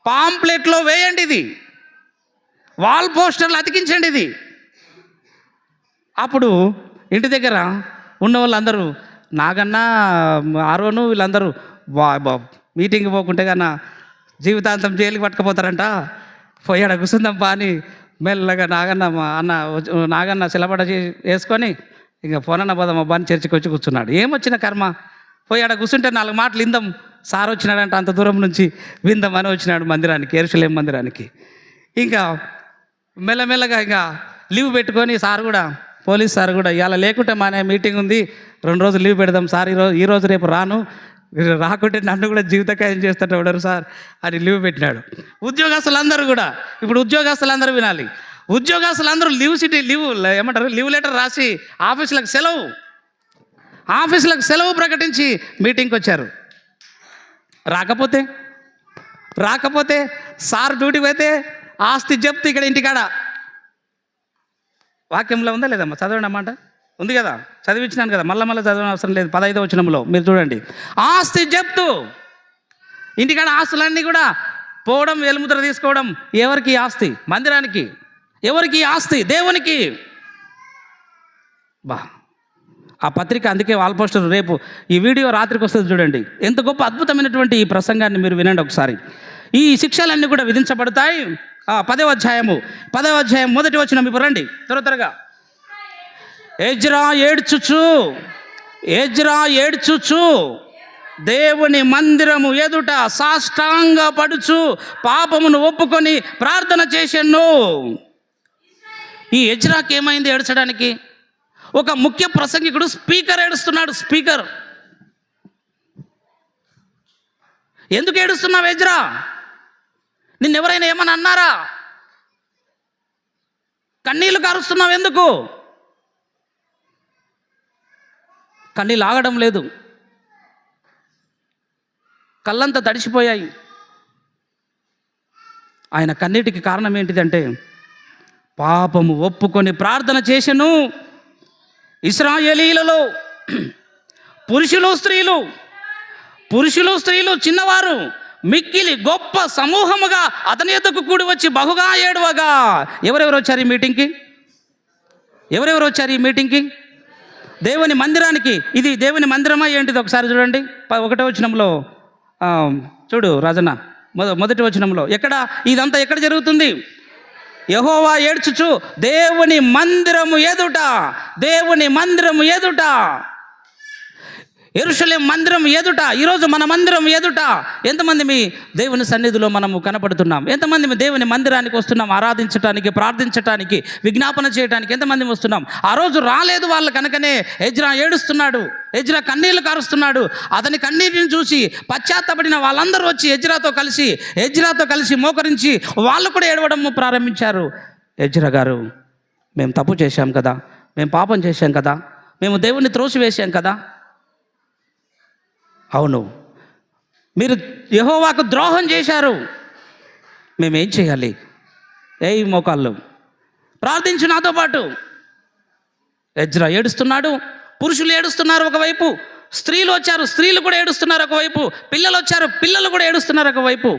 Speaker 2: పాంప్లెట్లో వేయండి, ఇది వాల్ పోస్టర్లు అతికించండి. ఇది అప్పుడు ఇంటి దగ్గర ఉన్న వాళ్ళందరూ, నాగన్నా, ఆరోను, వీళ్ళందరూ మీటింగ్కి పోకుంటే కన్నా జీవితాంతం జైలుకి పట్టుకుపోతారంట, పోయాడ కూర్చుందాంపా అని మెల్లగా నాగన్న సిలబడ వేసుకొని ఇంకా పోనన్న పోదాం అబ్బా అని చర్చికి వచ్చి కూర్చున్నాడు. ఏమొచ్చిన కర్మ, పోయాడ కూర్చుంటే 4 మాటలు ఇందాం. సార్ వచ్చినాడంట, అంత దూరం నుంచి విందామని వచ్చినాడు మందిరానికి, యెరూషలేము మందిరానికి. ఇంకా మెల్లమెల్లగా ఇంకా లీవ్ పెట్టుకొని సార్ కూడా, పోలీస్ సార్ కూడా, ఇవాళ లేకుంటే మా మీటింగ్ ఉంది, 2 రోజులు లీవ్ పెడదాం సార్, ఈరోజు రేపు రాను, రాకుంటే నన్ను కూడా జీవితకాయం చేస్తాడు సార్ అని లీవ్ పెట్టినాడు. ఉద్యోగస్తులందరూ కూడా, ఇప్పుడు ఉద్యోగస్తులందరూ వినాలి. ఉద్యోగస్తులందరూ లీవ్ ఏమంటారు, లీవ్ లెటర్ రాసి ఆఫీసులకు సెలవు ప్రకటించి మీటింగ్కి వచ్చారు. రాకపోతే సార్ డ్యూటీకి అయితే ఆస్తి జప్తు ఇక్కడ ఇంటికాడ. వాక్యంలో ఉందా లేదమ్మా? చదవండి అన్నమాట. ఉంది కదా, చదివించినాను కదా, మళ్ళీ చదవడం అవసరం లేదు. 15వ వచనంలో మీరు చూడండి, ఆస్తి జప్తు. ఇంటికాడ ఆస్తులన్నీ కూడా పోవడం, వేలుముద్ర తీసుకోవడం. ఎవరికి ఆస్తి? మందిరానికి. ఎవరికి ఆస్తి? దేవునికి. ఆ పత్రిక అందుకే వాల్ పోస్టర్, రేపు ఈ వీడియో రాత్రికి వస్తుంది చూడండి. ఎంత గొప్ప అద్భుతమైనటువంటి ఈ ప్రసంగాన్ని మీరు వినండి ఒకసారి. ఈ శిక్షలన్నీ కూడా విధించబడతాయి. 10వ అధ్యాయం 1వ వచనం ఇప్పుడు రండి త్వరగా. ఎజ్రా ఏడ్చుచు దేవుని మందిరము ఎదుట సాష్టాంగ పడుచు పాపమును ఒప్పుకొని ప్రార్థన చేశాను. ఈ ఎజ్రాకి ఏమైంది ఏడ్చడానికి? ఒక ముఖ్య ప్రసంగికుడు, స్పీకర్ ఏడుస్తున్నాడు. స్పీకర్, ఎందుకు ఏడుస్తున్నావు ఎజ్రా? నిన్నెవరైనా ఏమని అన్నారా? కన్నీళ్లు కారుస్తున్నావు ఎందుకు? కన్నీళ్ళు ఆగడం లేదు, కళ్ళంతా తడిసిపోయాయి. ఆయన కన్నీటికి కారణం ఏంటిదంటే, పాపము ఒప్పుకొని ప్రార్థన చేసెను. ఇశ్రాయేలీయులలో పురుషులు స్త్రీలు చిన్నవారు మిక్కిలి గొప్ప సమూహముగా అతని యొద్దకు కూడి వచ్చి బహుగా ఏడవగా. ఎవరెవరు వచ్చారు ఈ మీటింగ్కి? దేవుని మందిరానికి. ఇది దేవుని మందిరమా ఏంటిది ఒకసారి చూడండి. 1వ వచనంలో చూడు రాజన్న, 1వ వచనంలో ఇదంతా ఎక్కడ జరుగుతుంది? యెహోవా ఏడ్చుచు దేవుని మందిరము ఎదుట. యెరూషలేము మందిరం ఎదుట, ఈరోజు మన మందిరం ఎదుట ఎంతమంది మీ దేవుని సన్నిధిలో మనము కనపడుతున్నాం? ఎంతమంది మీ దేవుని మందిరానికి వస్తున్నాం? ఆరాధించడానికి, ప్రార్థించడానికి, విజ్ఞాపన చేయడానికి ఎంతమంది వస్తున్నాం? ఆ రోజు రాలేదు వాళ్ళు కనుకనే ఎజ్రా ఏడుస్తున్నాడు, ఎజ్రా కన్నీళ్లు కారుస్తున్నాడు. అతని కన్నీటిని చూసి పశ్చాత్తపడిన వాళ్ళందరూ వచ్చి ఎజ్రాతో కలిసి మోకరించి వాళ్ళు కూడా ఏడవడం ప్రారంభించారు. ఎజ్రా గారు, మేము తప్పు చేశాం కదా, మేము పాపం చేశాం కదా, మేము దేవుణ్ణి త్రోసివేశాం కదా. అవును, మీరు యెహోవాకు ద్రోహం చేశారు, మేమేం చేయాలి? మోకాళ్ళు ప్రార్థించు నాతో పాటు. ఎజ్రా ఏడుస్తున్నాడు, పురుషులు ఏడుస్తున్నారు ఒకవైపు, స్త్రీలు వచ్చారు, స్త్రీలు కూడా ఏడుస్తున్నారు ఒకవైపు, పిల్లలు వచ్చారు, పిల్లలు కూడా ఏడుస్తున్నారు ఒకవైపు.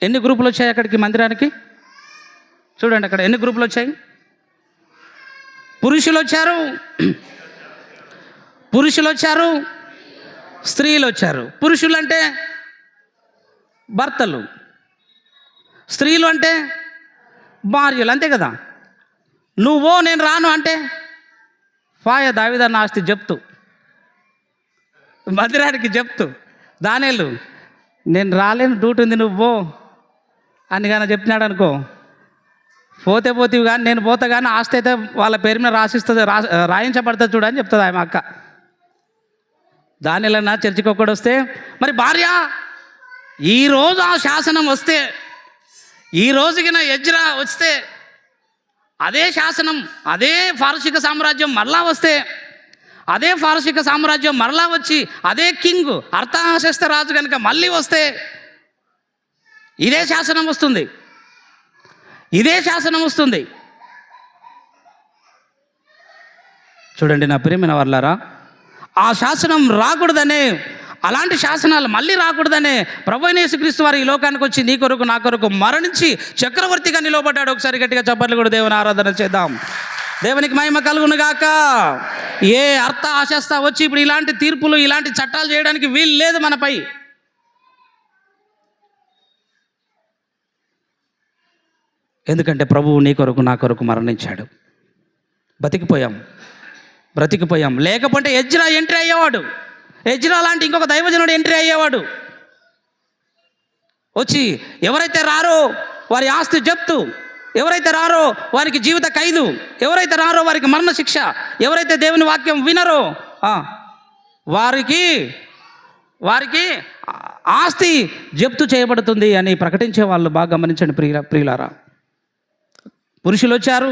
Speaker 2: ఎన్ని గ్రూపులు వచ్చాయి అక్కడికి మందిరానికి? చూడండి అక్కడ ఎన్ని గ్రూపులు వచ్చాయి. పురుషులు వచ్చారు, స్త్రీలు వచ్చారు. పురుషులు అంటే భర్తలు, స్త్రీలు అంటే భార్యలు, అంతే కదా. నువ్వో నేను రాను అంటే దావీదన్న ఆస్తి జప్తు, మందిరానికి జప్తు. దానియేలు, నేను రాలేను, డ్యూటీ ఉంది, నువ్వు అని కానీ చెప్పినాడు అనుకో, పోతేవి కానీ నేను పోతా కానీ ఆస్తి అయితే వాళ్ళ పేరు మీద రాయించబడుతుంది చూడని చెప్తుంది ఆమె అక్క. దానియేలన్నా చర్చికి ఒక్కడు వస్తే, మరి భార్య ఈరోజు ఆ శాసనం వస్తే, ఈ రోజుకి నా ఎజ్రా వస్తే, అదే శాసనం, అదే పారసీక సామ్రాజ్యం మరలా వస్తే, అదే పారసీక సామ్రాజ్యం మరలా వచ్చి, అదే కింగ్ అర్థాశస్త రాజు కనుక మళ్ళీ వస్తే, ఇదే శాసనం వస్తుంది, ఇదే శాసనం వస్తుంది. చూడండి నా ప్రియమైన వాళ్ళారా, ఆ శాసనం రాకూడదనే, అలాంటి శాసనాలు మళ్ళీ రాకూడదనే ప్రభువైన యేసుక్రీస్తు వారు ఈ లోకానికి వచ్చి నీ కొరకు నా కొరకు మరణించి చక్రవర్తిగా నిలబడ్డాడు. ఒకసారి గట్టిగా చప్పట్లు కూడా దేవుని ఆరాధన చేద్దాం. దేవునికి మహిమ కలుగును గాక. ఏ అర్థ ఆశస్త వచ్చి ఇప్పుడు ఇలాంటి తీర్పులు, ఇలాంటి చట్టాలు చేయడానికి వీలు లేదు మనపై. ఎందుకంటే ప్రభువు నీ కొరకు నా కొరకు మరణించాడు. బ్రతికిపోయాం. లేకపోతే ఎజ్రా ఎంట్రీ అయ్యేవాడు, ఎజ్రా లాంటి ఇంకొక దైవజనుడు ఎంట్రీ అయ్యేవాడు. వచ్చి ఎవరైతే రారో వారి ఆస్తి జప్తు, ఎవరైతే రారో వారికి జీవిత ఖైదు, ఎవరైతే రారో వారికి మరణ శిక్ష, ఎవరైతే దేవుని వాక్యం వినరో వారికి ఆస్తి జప్తు చేయబడుతుంది అని ప్రకటించే వాళ్ళు బాగా గమనించండి ప్రియులారా. పురుషులు వచ్చారు,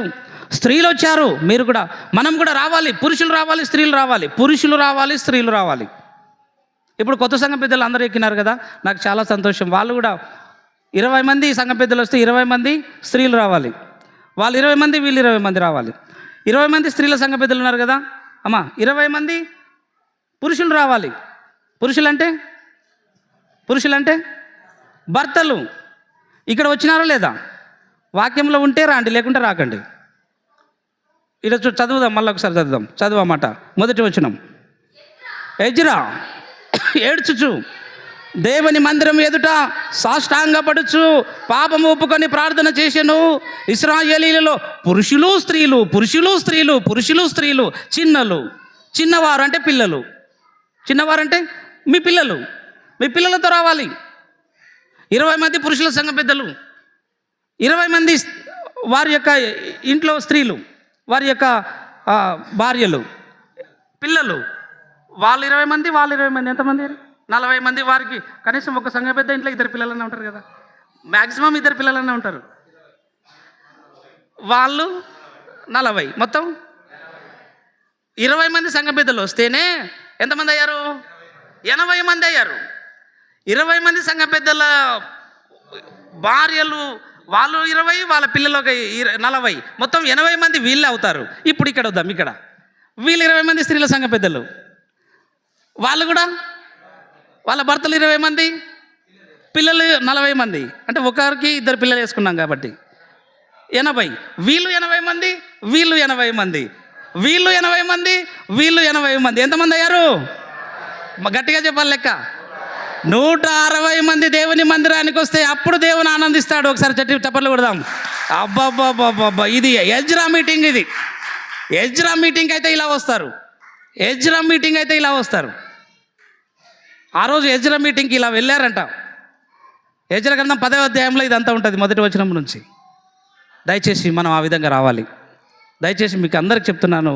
Speaker 2: స్త్రీలు వచ్చారు. మీరు కూడా, మనం కూడా రావాలి. పురుషులు రావాలి, స్త్రీలు రావాలి. పురుషులు రావాలి, స్త్రీలు రావాలి. ఇప్పుడు కొత్త సంఘ పెద్దలు అందరూ ఎక్కినారు కదా, నాకు చాలా సంతోషం. వాళ్ళు కూడా 20 మంది సంఘ పెద్దలు వస్తే 20 మంది స్త్రీలు రావాలి. వాళ్ళు 20 మంది, వీళ్ళు 20 మంది రావాలి. 20 మంది స్త్రీల సంఘ పెద్దలు ఉన్నారు కదా అమ్మా, 20 మంది పురుషులు రావాలి. పురుషులు అంటే భర్తలు. ఇక్కడ వచ్చినారా లేదా? వాక్యంలో ఉంటే రాండి, లేకుంటే రాకండి. ఇక్కడ చదువుదాం, మళ్ళీ ఒకసారి చదువమాట. మొదటి వచనం. ఎజ్రా ఏడ్చుచు దేవుని మందిరం ఎదుట సాష్టాంగపడుచు పాపము ఒప్పుకొని ప్రార్థన చేసెను. ఇశ్రాయేలీలలో పురుషులు స్త్రీలు, చిన్నవారు అంటే పిల్లలు, చిన్నవారంటే మీ పిల్లలతో రావాలి. 20 మంది పురుషుల సంఘ పెద్దలు, 20 మంది వారి యొక్క ఇంట్లో స్త్రీలు, వారి యొక్క భార్యలు, పిల్లలు, వాళ్ళు 20 మంది, ఎంతమంది? 40 మంది. వారికి కనీసం ఒక సంఘ పెద్ద ఇంట్లో 2 పిల్లలన్నా ఉంటారు కదా, మ్యాక్సిమం 2 పిల్లలన్నా ఉంటారు. వాళ్ళు 40, మొత్తం 20 మంది సంఘ పెద్దలు వస్తేనే ఎంతమంది అయ్యారు? 80 మంది అయ్యారు. 20 మంది సంఘ పెద్దల భార్యలు, వాళ్ళు 20, వాళ్ళ పిల్లలు 40, మొత్తం 80 మంది వీళ్ళే అవుతారు. ఇప్పుడు ఇక్కడ వద్దాం, ఇక్కడ వీళ్ళు 20 మంది స్త్రీల సంఘ పెద్దలు, వాళ్ళు కూడా వాళ్ళ భర్తలు 20 మంది, పిల్లలు 40 మంది, అంటే ఒకరికి 2 పిల్లలు వేసుకున్నాం కాబట్టి 80. వీళ్ళు 80 మంది, వీళ్ళు 80 మంది, వీళ్ళు 80 మంది, వీళ్ళు 80 మంది. ఎంతమంది అయ్యారు? గట్టిగా చెప్పాలి లెక్క. 160 మంది దేవుని మందిరానికి వస్తే అప్పుడు దేవుని ఆనందిస్తాడు. ఒకసారి చప్పట్లు కొడదాం. అబ్బాబ్బాబ్బాబ్బా, ఇది ఎజ్రా మీటింగ్. ఇది ఎజ్రా మీటింగ్ అయితే ఇలా వస్తారు, ఎజ్రా మీటింగ్ అయితే ఇలా వస్తారు. ఆ రోజు ఎజ్రా మీటింగ్కి ఇలా వెళ్ళారంట. ఎజ్రా గ్రంథం 10వ అధ్యాయంలో ఇదంతా ఉంటుంది, మొదటి వచనం నుంచి. దయచేసి మనం ఆ విధంగా రావాలి. దయచేసి మీకు అందరికి చెప్తున్నాను,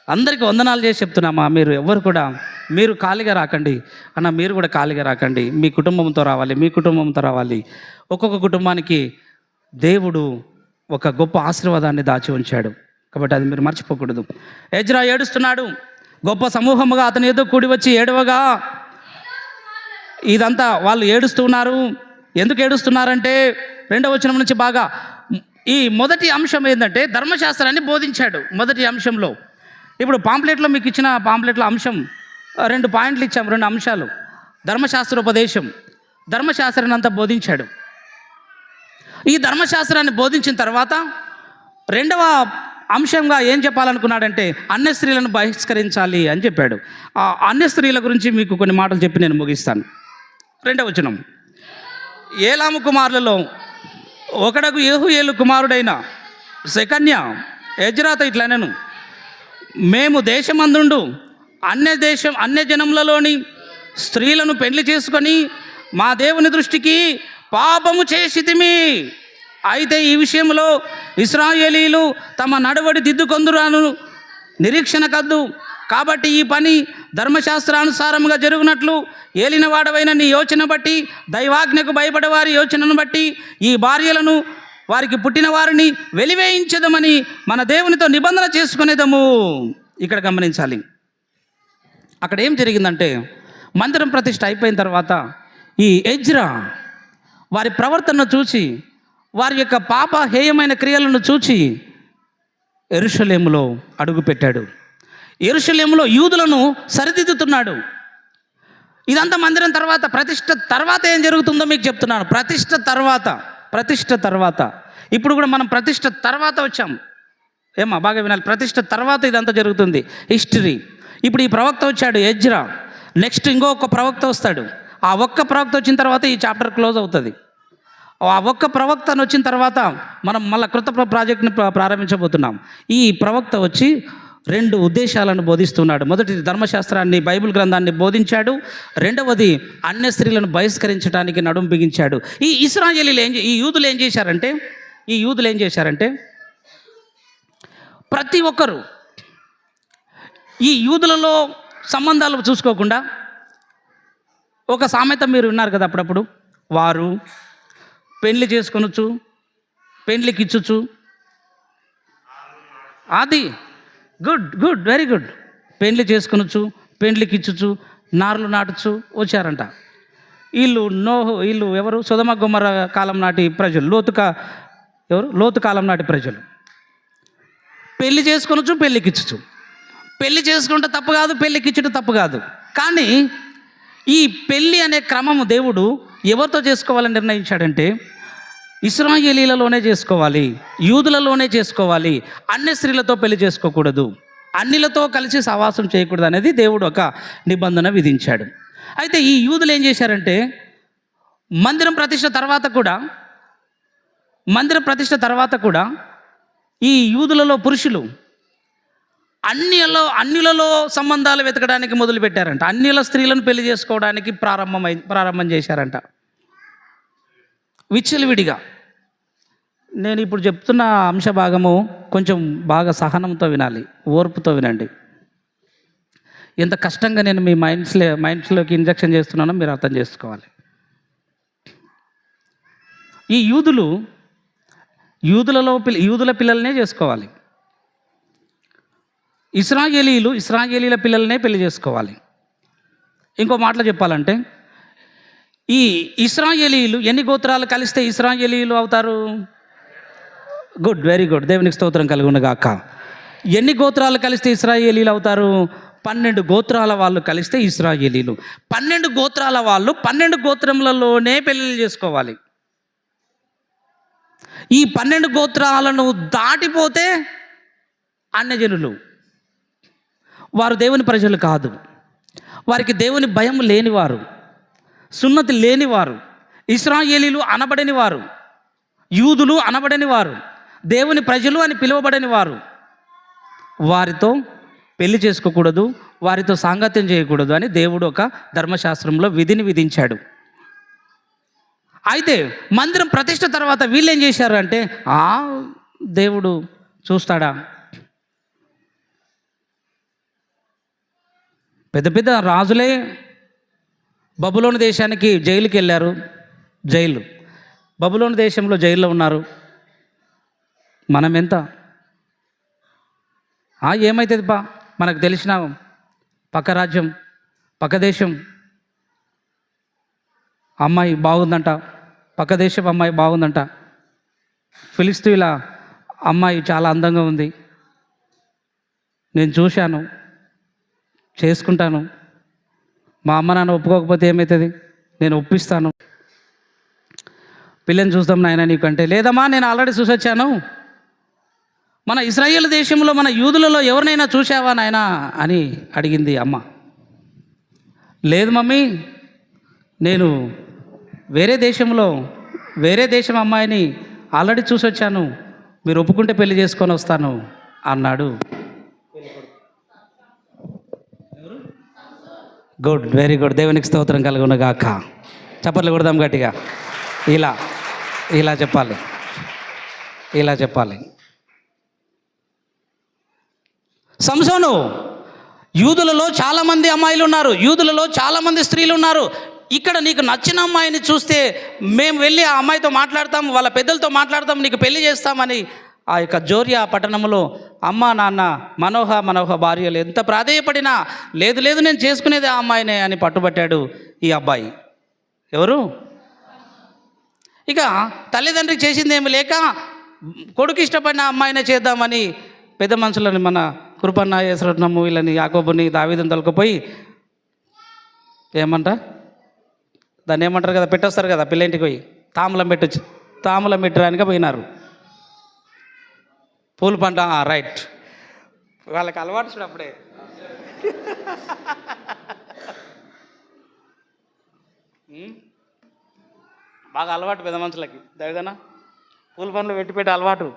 Speaker 2: అందరికీ వందనాలు చేసి చెప్తున్నామా, మీరు ఎవరు కూడా మీరు ఖాళీగా రాకండి అన్న, మీరు కూడా ఖాళీగా రాకండి. మీ కుటుంబంతో రావాలి, మీ కుటుంబంతో రావాలి. ఒక్కొక్క కుటుంబానికి దేవుడు ఒక గొప్ప ఆశీర్వాదాన్ని దాచి ఉంచాడు, కాబట్టి అది మీరు మర్చిపోకూడదు. ఎజ్రా ఏడుస్తున్నాడు, గొప్ప సమూహముగా అతని ఎదురు కూడి వచ్చి ఏడవగా, ఇదంతా వాళ్ళు ఏడుస్తున్నారు. ఎందుకు ఏడుస్తున్నారంటే 2వ వచనం నుంచి బాగా ఈ మొదటి అంశం ఏంటంటే ధర్మశాస్త్రాన్ని బోధించాడు. మొదటి అంశంలో ఇప్పుడు పాంప్లెట్లో మీకు ఇచ్చిన పాంప్లెట్లో అంశం 2 పాయింట్లు ఇచ్చాం, 2 అంశాలు. ధర్మశాస్త్రోపదేశం, ధర్మశాస్త్రాన్ని అంతా బోధించాడు. ఈ ధర్మశాస్త్రాన్ని బోధించిన తర్వాత 2వ అంశంగా ఏం చెప్పాలనుకున్నాడంటే అన్య స్త్రీలను బహిష్కరించాలి అని చెప్పాడు. ఆ అన్య స్త్రీల గురించి మీకు కొన్ని మాటలు చెప్పి నేను ముగిస్తాను. 2వ వచనం, ఏలాము కుమారులలో ఒకడకు యెహూయేలు కుమారుడైన శెకన్యా ఎజ్రాతో ఇట్లనెను, మేము దేశమందుండు అన్య జనములలోని స్త్రీలను పెళ్లి చేసుకొని మా దేవుని దృష్టికి పాపము చేసితిమి. అయితే ఈ విషయంలో ఇశ్రాయేలీలు తమ నడవడి దిద్దుకొందురాను నిరీక్షణ కద్దు. కాబట్టి ఈ పని ధర్మశాస్త్రానుసారముగా జరుగునట్లు ఏలినవాడవైన నీ యోచన బట్టి, దైవాజ్ఞకు భయపడే వారి యోచనను బట్టి ఈ భార్యలను వారికి పుట్టిన వారిని వెలివేయించదమని మన దేవునితో నిబంధన చేసుకునేదము. ఇక్కడ గమనించాలి, అక్కడ ఏం జరిగిందంటే మందిరం ప్రతిష్ఠ అయిపోయిన తర్వాత ఈ ఎజ్రా వారి ప్రవర్తనను చూసి, వారి యొక్క పాప హేయమైన క్రియలను చూచి యెరూషలేములో అడుగుపెట్టాడు. యెరూషలేములో యూదులను సరిదిద్దుతున్నాడు. ఇదంతా మందిరం తర్వాత, ప్రతిష్ఠ తర్వాత ఏం జరుగుతుందో మీకు చెప్తున్నాను. ప్రతిష్ఠ తర్వాత ఇప్పుడు కూడా మనం ప్రతిష్ఠ తర్వాత వచ్చాం. ఏమా బాగా వినాలి, ప్రతిష్ఠ తర్వాత ఇదంతా జరుగుతుంది హిస్టరీ. ఇప్పుడు ఈ ప్రవక్త వచ్చాడు ఎజ్రా, నెక్స్ట్ ఇంకొక ప్రవక్త వస్తాడు. ఆ ఒక్క ప్రవక్త వచ్చిన తర్వాత ఈ చాప్టర్ క్లోజ్ అవుతుంది. ఆ ఒక్క ప్రవక్తను వచ్చిన తర్వాత మనం మళ్ళీ కృత ప్రాజెక్ట్ని ప్రారంభించబోతున్నాం. ఈ ప్రవక్త వచ్చి 2 ఉద్దేశాలను బోధిస్తున్నాడు. మొదటిది ధర్మశాస్త్రాన్ని, బైబిల్ గ్రంథాన్ని బోధించాడు. 2వది అన్య స్త్రీలను బహిష్కరించడానికి నడుం బిగించాడు. ఈ ఇశ్రాయేలీలు ఈ యూదులు ఏం చేశారంటే ప్రతి ఒక్కరు ఈ యూదులలో సంబంధాలు చూసుకోకుండా, ఒక సామెత మీరు విన్నారు కదా అప్పుడప్పుడు, వారు పెళ్లి చేసుకొనొచ్చు, పెళ్లికి ఇచ్చుచు, అది గుడ్ వెరీ గుడ్, పెళ్లి చేసుకొనొచ్చు, పెళ్లికి ఇచ్చుచు, నారులు నాటుచు వచ్చారంట. వీళ్ళు ఎవరు? సొదమ గొమొర్రా కాలం నాటి ప్రజలు, లోతు కాలం నాటి ప్రజలు. పెళ్లి చేసుకొనొచ్చు, పెళ్లికి ఇచ్చుచు. పెళ్లి చేసుకుంటే తప్పు కాదు, పెళ్లికి ఇచ్చడం తప్పు కాదు. కానీ ఈ పెళ్ళి అనే క్రమము దేవుడు ఎవరితో చేసుకోవాలని నిర్ణయించాడంటే ఇశ్రాయేలీలలోనే చేసుకోవాలి, యూదులలోనే చేసుకోవాలి. అన్య స్త్రీలతో పెళ్లి చేసుకోకూడదు, అన్యులతో కలిసి సహవాసం చేయకూడదు అనేది దేవుడు ఒక నిబంధన విధించాడు. అయితే ఈ యూదులు ఏం చేశారంటే మందిరం ప్రతిష్ఠ తర్వాత కూడా ఈ యూదులలో పురుషులు అన్యులలో సంబంధాలు వెతకడానికి మొదలుపెట్టారంట. అన్యుల స్త్రీలను పెళ్లి చేసుకోవడానికి ప్రారంభం చేశారంట విచ్చలవిడిగా. నేను ఇప్పుడు చెప్తున్న అంశ భాగము కొంచెం బాగా సహనంతో వినాలి, ఓర్పుతో వినండి. ఎంత కష్టంగా నేను మీ మైండ్స్లోకి ఇంజెక్షన్ చేస్తున్నానో మీరు అర్థం చేసుకోవాలి. ఈ యూదుల పిల్లలనే చేసుకోవాలి, ఇశ్రాయేలీల పిల్లలనే పెళ్లి చేసుకోవాలి. ఇంకో మాటలో చెప్పాలంటే ఈ ఇశ్రాయేలీలు ఎన్ని గోత్రాలు కలిస్తే ఇశ్రాయేలీలు అవుతారు? గుడ్, వెరీ గుడ్, దేవునికి స్తోత్రం కలుగును గాక. ఎన్ని గోత్రాలు కలిస్తే ఇశ్రాయేలీలు అవుతారు? 12 గోత్రాల వాళ్ళు కలిస్తే ఇశ్రాయేలీలు. 12 గోత్రాల వాళ్ళు 12 గోత్రములలోనే పెళ్ళిళ్ళు చేసుకోవాలి. ఈ 12 గోత్రాలను దాటిపోతే అన్యజనులు, వారు దేవుని ప్రజలు కాదు, వారికి దేవుని భయం లేనివారు, సున్నతి లేనివారు, ఇశ్రాయేలీలు అనబడని వారు, యూదులు అనబడని వారు, దేవుని ప్రజలు అని పిలువబడని వారు. వారితో పెళ్లి చేసుకోకూడదు, వారితో సాంగత్యం చేయకూడదు అని దేవుడు ఒక ధర్మశాస్త్రంలో విధిని విధించాడు. అయితే మందిరం ప్రతిష్ఠ తర్వాత వీళ్ళు ఏం చేశారు అంటే, దేవుడు చూస్తాడా? పెద్ద పెద్ద రాజులే బబులోను దేశానికి జైలుకి వెళ్ళారు. బబులోను దేశంలో జైల్లో ఉన్నారు. మనం ఎంత ఏమవుతుంది మనకు తెలిసిన పక్క రాజ్యం, పక్క దేశం అమ్మాయి బాగుందంట, పక్క దేశం అమ్మాయి బాగుందంట, ఫిలిస్తీన్ల అమ్మాయి చాలా అందంగా ఉంది, నేను చూశాను, చేసుకుంటాను, మా అమ్మ నాన్న ఒప్పుకోకపోతే ఏమవుతుంది, నేను ఒప్పిస్తాను, పిల్లని చూద్దాం నాయన నీకంటే, లేదమ్మా నేను ఆల్రెడీ చూసొచ్చాను, మన ఇశ్రాయేల్ దేశంలో మన యూదులలో ఎవరినైనా చూసావా నాయనా అని అడిగింది అమ్మ. లేదు మమ్మీ, నేను వేరే దేశం అమ్మాయిని ఆల్రెడీ చూసొచ్చాను, మీరు ఒప్పుకుంటే పెళ్లి చేసుకొని వస్తాను అన్నాడు. Good, very good. దేవునికి స్తోత్రం కలుగును గాక. చప్పట్లు కొడదాం గట్టిగా. ఇలా చెప్పాలి. సంసోను, యూదులలో చాలామంది అమ్మాయిలు ఉన్నారు, యూదులలో చాలామంది స్త్రీలు ఉన్నారు. ఇక్కడ నీకు నచ్చిన అమ్మాయిని చూస్తే మేము వెళ్ళి ఆ అమ్మాయితో మాట్లాడతాం, వాళ్ళ పెద్దలతో మాట్లాడతాం, నీకు పెళ్లి చేస్తామని ఆ యొక్క జోర్యా పట్టణంలో అమ్మ నాన్న మనోహ భార్యలు ఎంత ప్రాధేయపడినా లేదు నేను చేసుకునేది ఆ అమ్మాయినే అని పట్టుబట్టాడు ఈ అబ్బాయి. ఎవరు? ఇక తల్లిదండ్రికి చేసింది ఏమి లేక కొడుకు ఇష్టపడిన అమ్మాయినే చేద్దామని పెద్ద మనుషులని మన కృపన్న, యేసరత్నము, వీళ్ళని, యాకోబుని, దావీదుని తొలకపోయి దాన్ని ఏమంటారు కదా, పెట్టొస్తారు కదా పిల్లంటికి పోయి, తాములం పెట్టడానికి పోయినారు. పూల పంట, రైట్, వాళ్ళకి అలవాటు చూడు అప్పుడే. బాగా అలవాటు పెద్ద మనుషులకి, దయదనా పూల పండ్లు పెట్టి అలవాటు.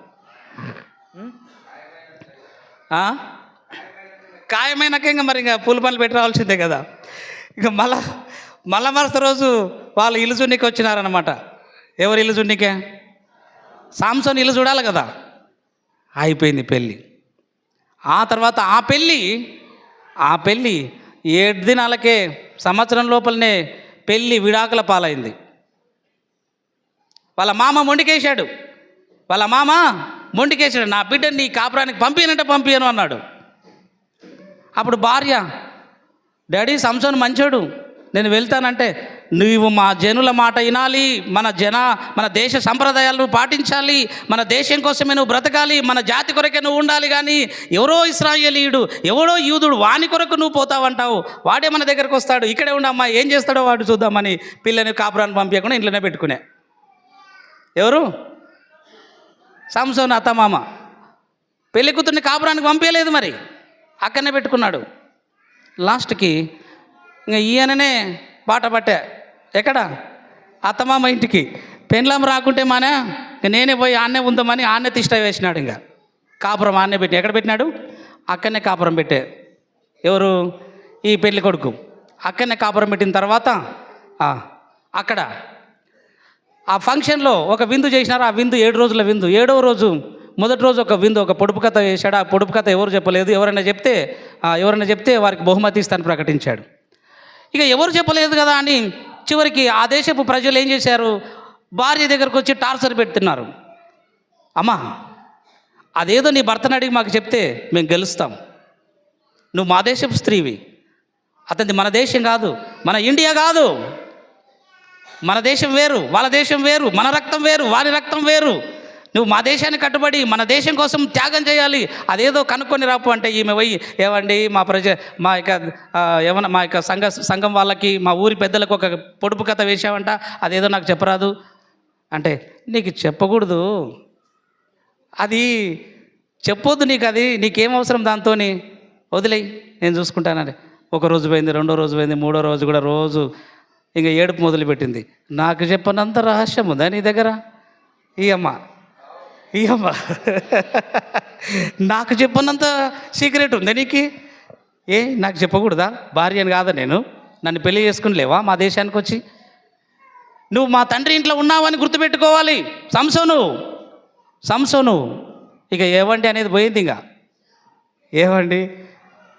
Speaker 2: ఖాయమైనాక ఇంకా మరి ఇంకా పూల పండ్లు పెట్టి రావాల్సిందే కదా. ఇక మళ్ళా మరుసటి రోజు వాళ్ళు ఇల్లు చూడనీకి వచ్చినారనమాట. ఎవరు ఇల్లు చూడనీకే? సాంసోన్ ఇల్లు చూడాలి కదా. అయిపోయింది పెళ్ళి. ఆ తర్వాత ఆ పెళ్ళి 7 దినాలకే, సంవత్సరం లోపలనే పెళ్ళి విడాకుల పాలైంది. వాళ్ళ మామ మొండికేశాడు. నా బిడ్డని నీ కాపురానికి పంపియను అన్నాడు. అప్పుడు భార్య, డాడీ సంసోను మంచోడు, నేను వెళ్తానంటే, నువ్వు మా జనుల మాట వినాలి, మన దేశ సంప్రదాయాలను పాటించాలి, మన దేశం కోసమే నువ్వు బ్రతకాలి, మన జాతి కొరకే నువ్వు ఉండాలి, కానీ ఎవరో ఇశ్రాయేలీయుడు, ఎవడో యూదుడు, వాని కొరకు నువ్వు పోతావంటావు, వాడే మన దగ్గరకు వస్తాడు, ఇక్కడే ఉండమ్మా, ఏం చేస్తాడో వాడు చూద్దామని పిల్లని కాపురాన్ని పంపించకుండా ఇంట్లోనే పెట్టుకునే. ఎవరు? సంసోను అత్తమామ. పెళ్లి కూతుర్ని కాపురానికి పంపించలేదు, మరి అక్కడనే పెట్టుకున్నాడు. లాస్ట్కి ఇంకా ఈయననే బాట పట్టా. ఎక్కడ? అత్తమామ ఇంటికి. పెండ్లం రాకుంటే మానే నేనే పోయి ఆన్నే ఉందామని ఆన్నే తిష్ట వేసినాడు. ఇంకా కాపురం ఆన్నే పెట్టి, ఎక్కడ పెట్టినాడు? అక్కడనే కాపురం పెట్టే. ఎవరు? ఈ పెళ్లి కొడుకు. అక్కడనే కాపురం పెట్టిన తర్వాత అక్కడ ఆ ఫంక్షన్లో ఒక విందు చేసినారు. ఆ విందు 7 రోజుల విందు. 7వ రోజు, మొదటి రోజు ఒక విందు, ఒక పొడుపు కథ వేశాడు. ఆ పొడుపు కథ ఎవరు చెప్పలేదు. ఎవరైనా చెప్తే వారికి బహుమతి ఇస్తానని ప్రకటించాడు. ఇక ఎవరు చెప్పలేదు కదా అని చివరికి ఆ దేశపు ప్రజలు ఏం చేశారు? భార్య దగ్గరకు వచ్చి టార్చర్ పెడుతున్నారు. అమ్మా, అదేదో నీ భర్తను అడిగి మాకు చెప్తే మేము గెలుస్తాం. నువ్వు మా దేశపు స్త్రీవి, అతనిది మన దేశం కాదు, మన ఇండియా కాదు, మన దేశం వేరు, వాళ్ళ దేశం వేరు, మన రక్తం వేరు, వారి రక్తం వేరు. నువ్వు మా దేశానికి కట్టుబడి మన దేశం కోసం త్యాగం చేయాలి. అదేదో కనుక్కొని రాపు అంటే ఈమె పోయి, ఏవండి మా యొక్క సంఘం వాళ్ళకి, మా ఊరి పెద్దలకు ఒక పొడుపు కథ వేసావంట, అదేదో నాకు చెప్పరాదు అంటే, నీకు చెప్పకూడదు, అది చెప్పొద్దు, నీకేం అవసరం దాంతో, వదిలేయి, నేను చూసుకుంటానని. 1 రోజు పోయింది, 2వ రోజు పోయింది, 3వ రోజు కూడా రోజు ఇంకా ఏడుపు మొదలుపెట్టింది. నాకు చెప్పనంత రహస్యం ఉందా నీ దగ్గర? ఈ అమ్మ ఇయ్యమ్మా నాకు చెప్పనంత సీక్రెట్ ఉంది నీకు? నాకు చెప్పకూడదా? భార్య అని కాదా నేను? నన్ను పెళ్లి చేసుకుని లేవా మా దేశానికి వచ్చి? నువ్వు మా తండ్రి ఇంట్లో ఉన్నావని గుర్తుపెట్టుకోవాలి. సంసోను ఇక ఏవండి అనేది పోయింది, ఇంకా ఏవండి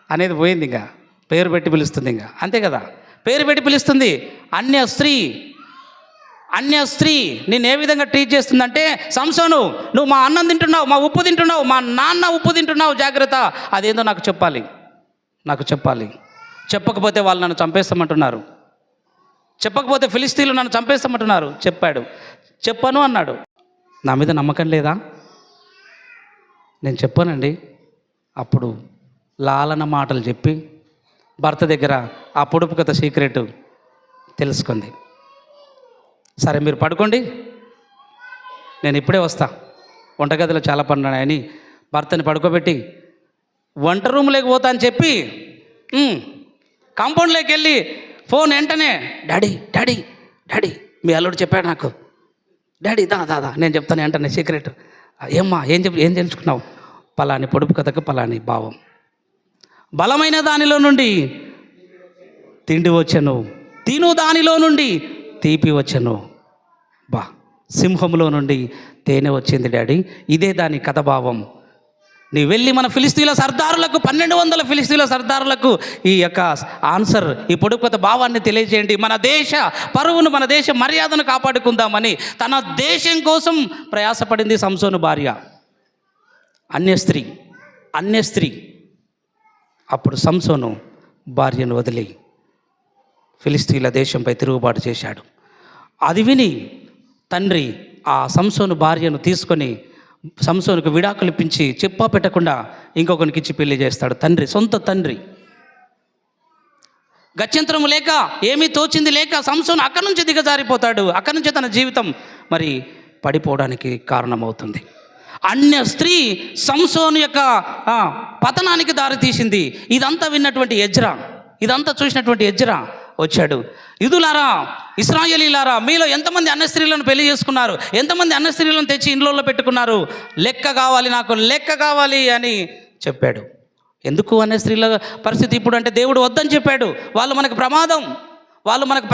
Speaker 2: అనేది పోయింది, ఇంకా పేరు పెట్టి పిలుస్తుంది, ఇంకా అంతే కదా, పేరు పెట్టి పిలుస్తుంది. అన్య స్త్రీ నేను ఏ విధంగా ట్రీట్ చేస్తుందంటే, సంసోను నువ్వు మా అన్నం తింటున్నావు, మా ఉప్పు తింటున్నావు, మా నాన్న ఉప్పు తింటున్నావు, జాగ్రత్త. అదేందో నాకు చెప్పాలి. చెప్పకపోతే వాళ్ళు నన్ను చంపేస్తామంటున్నారు, చెప్పకపోతే ఫిలిస్తీన్లు నన్ను చంపేస్తామంటున్నారు. చెప్పను అన్నాడు. నా మీద నమ్మకం లేదా? నేను చెప్పానండి. అప్పుడు లాలన మాటలు చెప్పి భర్త దగ్గర ఆ పొడుపు కథ సీక్రెట్ తెలుసుకుంది. సరే మీరు పడుకోండి, నేను ఇప్పుడే వస్తా, వంటగదిలో చాలా పనులు ఉన్నాయని భర్తని పడుకోబెట్టి వంట రూమ్లోకి పోతా అని చెప్పి కాంపౌండ్లోకి వెళ్ళి ఫోన్ వెంటనే, డాడీ మీ అల్లుడు చెప్పాడు నాకు, డాడీ దాదా నేను చెప్తాను వెంటనే సీక్రెట్. ఏమ్మా ఏం తెలుసుకున్నావు? పలాని పొడుపు కథకు పలాని భావం. బలమైన దానిలో నుండి తిండి వచ్చెను, తిను దానిలో నుండి తీపి వచ్చెను. సింహంలో నుండి తేనె వచ్చింది డాడీ, ఇదే దాని కథ భావం. నీ వెళ్ళి మన ఫిలిస్తీన్ల సర్దారులకు 1200 ఫిలిస్తీన్ల సర్దారులకు ఈ యొక్క ఆన్సర్, ఈ పొడుపు కథ భావాన్ని తెలియజేయండి. మన దేశ పరువును, మన దేశ మర్యాదను కాపాడుకుందామని తన దేశం కోసం ప్రయాసపడింది సంసోను భార్య. అన్య స్త్రీ. అప్పుడు సంసోను భార్యను వదిలి ఫిలిస్తీన్ల దేశంపై తిరుగుబాటు చేశాడు. అది విని తండ్రి ఆ సంసోను భార్యను తీసుకొని సంసోనుకు విడాకులు ఇప్పించి చెప్పా పెట్టకుండా ఇంకొకరికి ఇచ్చి పెళ్లి చేస్తాడు. సొంత తండ్రి. గత్యంతరం లేక, ఏమీ తోచింది లేక సంసోను అక్కడి నుంచి దిగజారిపోతాడు. అక్కడి నుంచే తన జీవితం మరి పడిపోవడానికి కారణమవుతుంది. అన్య స్త్రీ సంసోను యొక్క పతనానికి దారితీసింది. ఇదంతా విన్నటువంటి ఎజ్రా, ఇదంతా చూసినటువంటి ఎజ్రా వచ్చాడు. యూదులారా, ఇశ్రాయేలీలారా, మీలో ఎంతమంది అన్య స్త్రీలను పెళ్లి చేసుకున్నారు? ఎంతమంది అన్య స్త్రీలను తెచ్చి ఇంట్లో పెట్టుకున్నారు? లెక్క కావాలి, నాకు లెక్క కావాలి అని చెప్పాడు. ఎందుకు అన్య స్త్రీల పరిస్థితి ఇప్పుడు అంటే దేవుడు వద్దని చెప్పాడు. వాళ్ళు మనకు ప్రమాదం, వాళ్ళు మనకు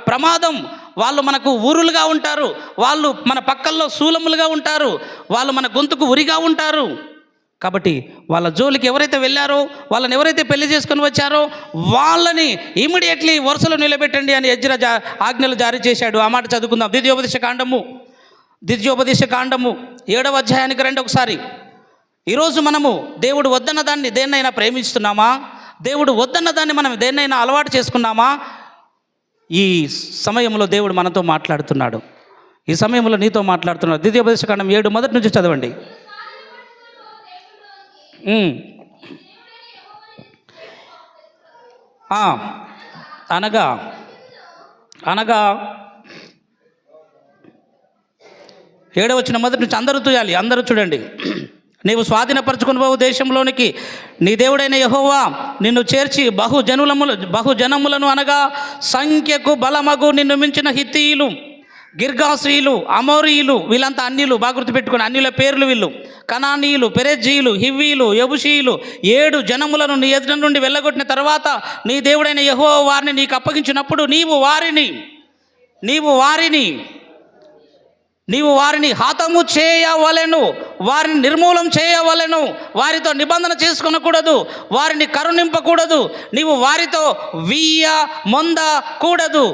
Speaker 2: ప్రమాదం, వాళ్ళు మనకు ఊరులుగా ఉంటారు, వాళ్ళు మన పక్కల్లో శూలములుగా ఉంటారు, వాళ్ళు మన గొంతుకు ఉరిగా ఉంటారు. కాబట్టి వాళ్ళ జోలికి ఎవరైతే వెళ్ళారో, వాళ్ళని ఎవరైతే పెళ్లి చేసుకొని వచ్చారో వాళ్ళని ఇమీడియట్లీ వరుసలో నిలబెట్టండి అని ఎజ్రా ఆజ్ఞలు జారీ చేశాడు. ఆ మాట చదువుకుందాం. ద్వితీయోపదేశ కాండము 7వ అధ్యాయానికి రండి ఒకసారి. ఈరోజు మనము దేవుడు వద్దన్న దాన్ని దేన్నైనా ప్రేమిస్తున్నామా? దేవుడు వద్దన్న దాన్ని మనం దేన్నైనా అలవాటు చేసుకున్నామా? ఈ సమయంలో దేవుడు మనతో మాట్లాడుతున్నాడు. ఈ సమయంలో నీతో మాట్లాడుతున్నాడు. ద్వితీయోపదేశ కాండం 7 మొదటి నుంచి చదవండి. అనగా 7వ వచనం మొదటి నుంచి అందరూ తూయాలి, అందరూ చూడండి. నీవు స్వాధీనపరచుకుని పోవు దేశంలోనికి నీ దేవుడైన యెహోవా నిన్ను చేర్చి బహుజనములను అనగా సంఖ్యకు బలమగు నిన్ను మించిన హిత్తీయులు, గిర్గాసీయులు, అమోరీయులు, వీళ్ళంతా అన్యులు, బాగా గుర్తుపెట్టుకుని అన్యుల పేర్లు వీళ్ళు. కనానీయులు, పెరెజ్జీయులు, హివ్వీలు, యెబూసీయులు 7 జనములను నీ ఎదుట నుండి వెళ్ళగొట్టిన తర్వాత నీ దేవుడైన యెహోవా వారిని నీకు అప్పగించినప్పుడు నీవు వారిని హతము చేయవలెను, వారిని నిర్మూలం చేయవలెను, వారితో నిబంధన చేసుకొనకూడదు, వారిని కరుణింపకూడదు, నీవు వారితో మొందకూడదు,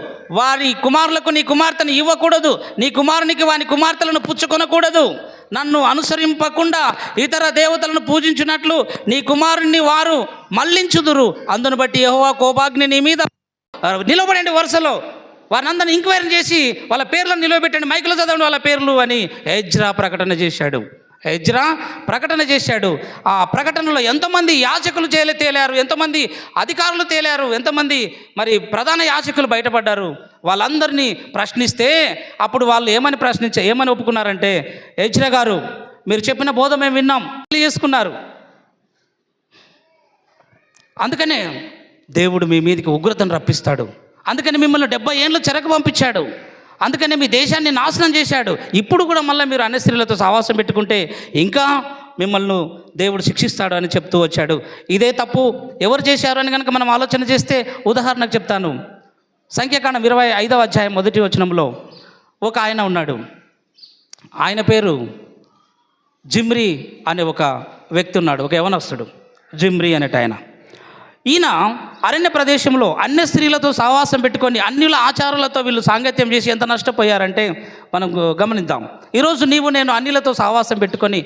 Speaker 2: వారి కుమారులకు నీ కుమార్తెను ఇవ్వకూడదు, నీ కుమారునికి వాని కుమార్తెలను పుచ్చుకొనకూడదు, నన్ను అనుసరింపకుండా ఇతర దేవతలను పూజించినట్లు నీ కుమారుణ్ణి వారు మళ్లించుదురు. అందును బట్టి యెహోవా కోపాగ్ని నీ మీద నిలబడండి, వరుసలో వారిని అందరిని ఎంక్వైరీ చేసి వాళ్ళ పేర్లను నిలవబెట్టండి, మైకులో చదవండి వాళ్ళ పేర్లు అని ఎజ్రా ప్రకటన చేశాడు. ఆ ప్రకటనలో ఎంతమంది యాజకులు తేలారు, ఎంతమంది అధికారులు తేలారు, ఎంతమంది మరి ప్రధాన యాజకులు బయటపడ్డారు. వాళ్ళందరినీ ప్రశ్నిస్తే అప్పుడు వాళ్ళు ఏమని ఒప్పుకున్నారంటే, ఎజ్రా గారు మీరు చెప్పిన బోధ మేము విన్నాం, చేసుకున్నారు. అందుకనే దేవుడు మీ మీదకి ఉగ్రతను రప్పిస్తాడు. అందుకని మిమ్మల్ని 70 ఏళ్ళు చెరకు పంపించాడు.
Speaker 5: అందుకనే మీ దేశాన్ని నాశనం చేశాడు. ఇప్పుడు కూడా మళ్ళీ మీరు అన్య స్త్రీలతో సహవాసం పెట్టుకుంటే ఇంకా మిమ్మల్ని దేవుడు శిక్షిస్తాడు అని చెప్తూ వచ్చాడు. ఇదే తప్పు ఎవరు చేశారు అని కనుక మనం ఆలోచన చేస్తే ఉదాహరణకు చెప్తాను. సంఖ్యాకాండం 25వ అధ్యాయం 1వ వచనంలో ఒక ఆయన ఉన్నాడు. ఆయన పేరు జిమ్రీ అనే ఒక వ్యక్తి ఉన్నాడు, ఒక యవనస్తుడు, జిమ్రీ అనేట ఆయన. ఈయన అరణ్య ప్రదేశంలో అన్య స్త్రీలతో సహవాసం పెట్టుకొని అన్యుల ఆచారాలతో వీళ్ళు సాంగత్యం చేసి ఎంత నష్టపోయారంటే మనం గమనిద్దాం. ఈరోజు నీవు నేను అన్యులతో సహవాసం పెట్టుకొని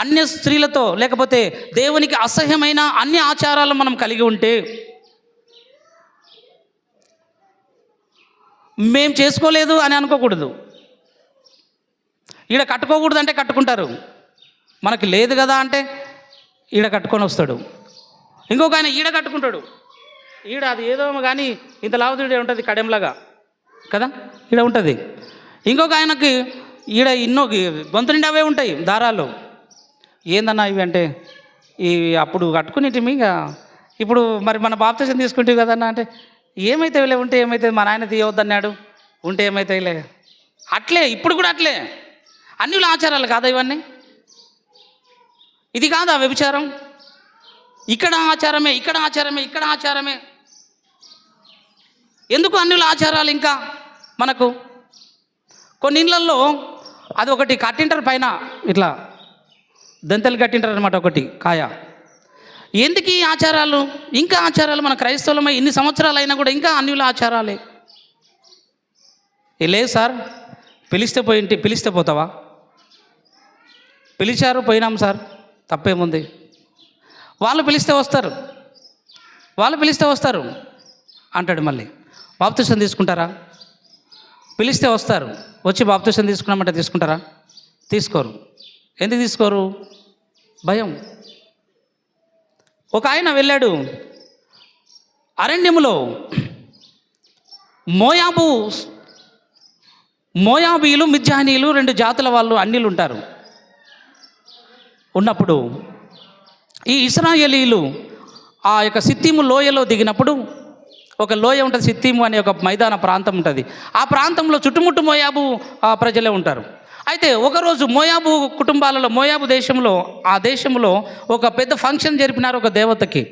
Speaker 5: అన్య స్త్రీలతో లేకపోతే దేవునికి అసహ్యమైన అన్య ఆచారాలు మనం కలిగి ఉంటే మేం చేసుకోలేదు అని అనుకోకూడదు. ఈడ కట్టుకోకూడదు అంటే కట్టుకుంటారు, మనకి లేదు కదా అంటే ఈడ కట్టుకొని వస్తాడు. ఇంకొక ఆయన ఈడ కట్టుకుంటాడు, ఈడ అది ఏదో కానీ ఇంత లావుదీడే ఉంటుంది కడెంలాగా కదా, ఈడ ఉంటుంది. ఇంకొక ఆయనకి ఈడ ఎన్నో గొంతు నిండా అవే ఉంటాయి దారాలు. ఏందన్నా ఇవి అంటే ఈ అప్పుడు కట్టుకునేటివి, ఇక ఇప్పుడు మరి మన బాప్తిసం తీసుకుంటావు కదన్నా అంటే ఏమైతే లే ఉంటే ఏమైతే మా నాయన తీయవద్దన్నాడు, ఉంటే ఏమైతాయిలే. అట్లే ఇప్పుడు కూడా అట్లే అన్యుల ఆచారాలు కాదా ఇవన్నీ? ఇది కాదా వ్యభిచారం? ఇక్కడ ఆచారమే, ఇక్కడ ఆచారమే, ఇక్కడ ఆచారమే. ఎందుకు అన్యుల ఆచారాలు? ఇంకా మనకు కొన్ని ఇళ్ళల్లో అది ఒకటి కట్టింటారు పైన ఇట్లా దంతలు కట్టింటారు అనమాట, ఒకటి కాయ. ఎందుకు ఈ ఆచారాలు? ఇంకా ఆచారాలు మన క్రైస్తవులమై ఇన్ని సంవత్సరాలు అయినా కూడా ఇంకా అన్యుల ఆచారాలే. లేదు సార్, పిలిస్తే పోతావా? పిలిచారు, పోయినాం సార్, తప్పేముంది? వాళ్ళు పిలిస్తే వస్తారు అంటాడు. మళ్ళీ బాప్తిసం తీసుకుంటారా? పిలిస్తే వస్తారు, వచ్చి బాప్తిసం తీసుకున్నామంటే తీసుకుంటారా? తీసుకోరు. ఎందుకు తీసుకోరు? భయం. ఒక ఆయన వెళ్ళాడు అరణ్యములో. మోయాబీలు, మిద్యానీయులు 2 జాతుల వాళ్ళు అన్యులు ఉంటారు. ఉన్నప్పుడు ఈ ఇశ్రాయేలీలు ఆ యొక్క సిత్తీము లోయలో దిగినప్పుడు, ఒక లోయ ఉంటుంది, సిత్తీము అనే ఒక మైదాన ప్రాంతం ఉంటుంది. ఆ ప్రాంతంలో చుట్టుముట్టు మోయాబు ప్రజలే ఉంటారు. అయితే ఒకరోజు మోయాబు కుటుంబాలలో, మోయాబు దేశంలో, ఆ దేశంలో ఒక పెద్ద ఫంక్షన్ జరిపినారు ఒక దేవతకి.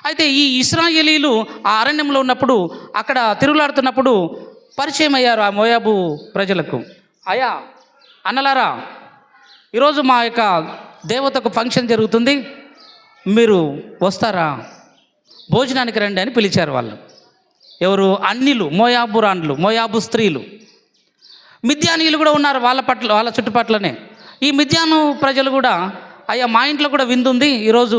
Speaker 5: అయితే ఈ ఇశ్రాయేలీలు ఆ అరణ్యంలో ఉన్నప్పుడు, అక్కడ తిరుగులాడుతున్నప్పుడు పరిచయం అయ్యారు ఆ మోయాబు ప్రజలకు. అయ్యా అన్నలారా, ఈరోజు మా యొక్క దేవతకు ఫంక్షన్ జరుగుతుంది, మీరు వస్తారా? భోజనానికి రండి అని పిలిచారు వాళ్ళు. ఎవరు? అన్యులు, మోయాబు రాండ్లు, మోయాబు స్త్రీలు. మిద్యానీయులు కూడా ఉన్నారు వాళ్ళ చుట్టుపట్లనే. ఈ మిద్యాను ప్రజలు కూడా, అయ్యా మా ఇంట్లో కూడా విందుంది, ఈరోజు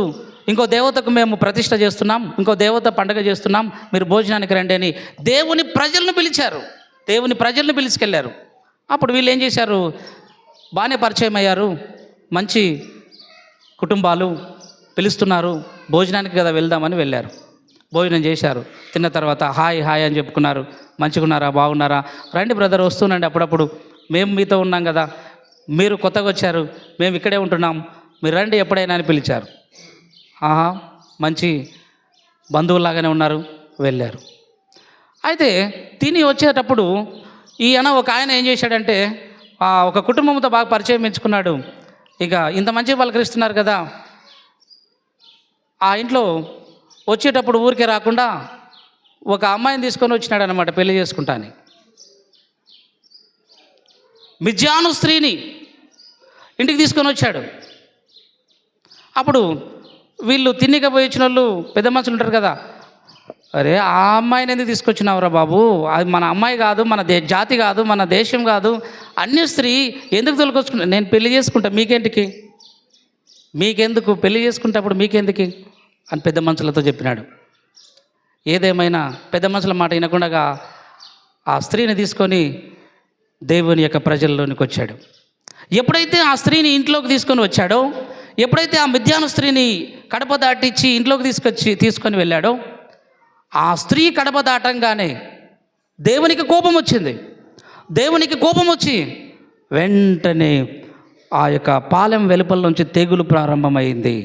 Speaker 5: ఇంకో దేవతకు మేము ప్రతిష్ట చేస్తున్నాం, ఇంకో దేవత పండుగ చేస్తున్నాం, మీరు భోజనానికి రండి అని దేవుని ప్రజలను పిలిచారు. దేవుని ప్రజలను పిలుచుకెళ్ళారు. అప్పుడు వీళ్ళు ఏం చేశారు? బాగానే పరిచయం అయ్యారు, మంచి కుటుంబాలు పిలుస్తున్నారు, భోజనానికి కదా వెళ్దామని వెళ్ళారు. భోజనం చేశారు. తిన్న తర్వాత హాయ్ హాయ్ అని చెప్పుకున్నారు. మంచిగున్నారా, బాగున్నారా, రండి బ్రదర్ వస్తున్నాండి, అప్పుడప్పుడు మేము మీతో ఉన్నాం కదా, మీరు కొత్తగా వచ్చారు, మేము ఇక్కడే ఉంటున్నాం, మీరు రండి ఎప్పుడైనా అని పిలిచారు. ఆహా, మంచి బంధువులాగానే ఉన్నారు, వెళ్ళారు. అయితే తిని వచ్చేటప్పుడు ఒక ఆయన ఏం చేశాడంటే, ఒక కుటుంబంతో బాగా పరిచయం పెంచుకున్నాడు. ఇక ఇంత మంచిగా పలకరిస్తున్నారు కదా, ఆ ఇంట్లో వచ్చేటప్పుడు ఊరికే రాకుండా ఒక అమ్మాయిని తీసుకొని వచ్చినాడు అనమాట, పెళ్లి చేసుకుంటాని. మిద్యాను స్త్రీని ఇంటికి తీసుకొని వచ్చాడు. అప్పుడు వీళ్ళు తిన్నిక పోయి వచ్చిన వాళ్ళు పెద్ద మనుషులు ఉంటారు కదా, అరే ఆ అమ్మాయిని ఎందుకు తీసుకొచ్చినావురా బాబు, అది మన అమ్మాయి కాదు, మన జాతి కాదు, మన దేశం కాదు, అన్య స్త్రీ ఎందుకు తొలకొచ్చుకున్నా, నేను పెళ్లి చేసుకుంటా, మీకెందుకు పెళ్లి చేసుకుంటప్పుడు మీకెందుకు అని పెద్ద మనుషులతో చెప్పినాడు. ఏదేమైనా పెద్ద మనుషుల మాట వినకుండా ఆ స్త్రీని తీసుకొని దేవుని యొక్క ప్రజల్లోనికి వచ్చాడు. ఎప్పుడైతే ఆ స్త్రీని ఇంట్లోకి తీసుకొని వచ్చాడో, ఎప్పుడైతే ఆ మిద్యాను స్త్రీని కడప దాటిచ్చి ఇంట్లోకి తీసుకొని వెళ్ళాడో, ఆ స్త్రీ కడప దాటంగానే దేవునికి కోపం వచ్చింది. దేవునికి కోపం వచ్చి వెంటనే ఆ యొక్క పాలెం వెలుపల నుంచి తెగులు ప్రారంభమైంది.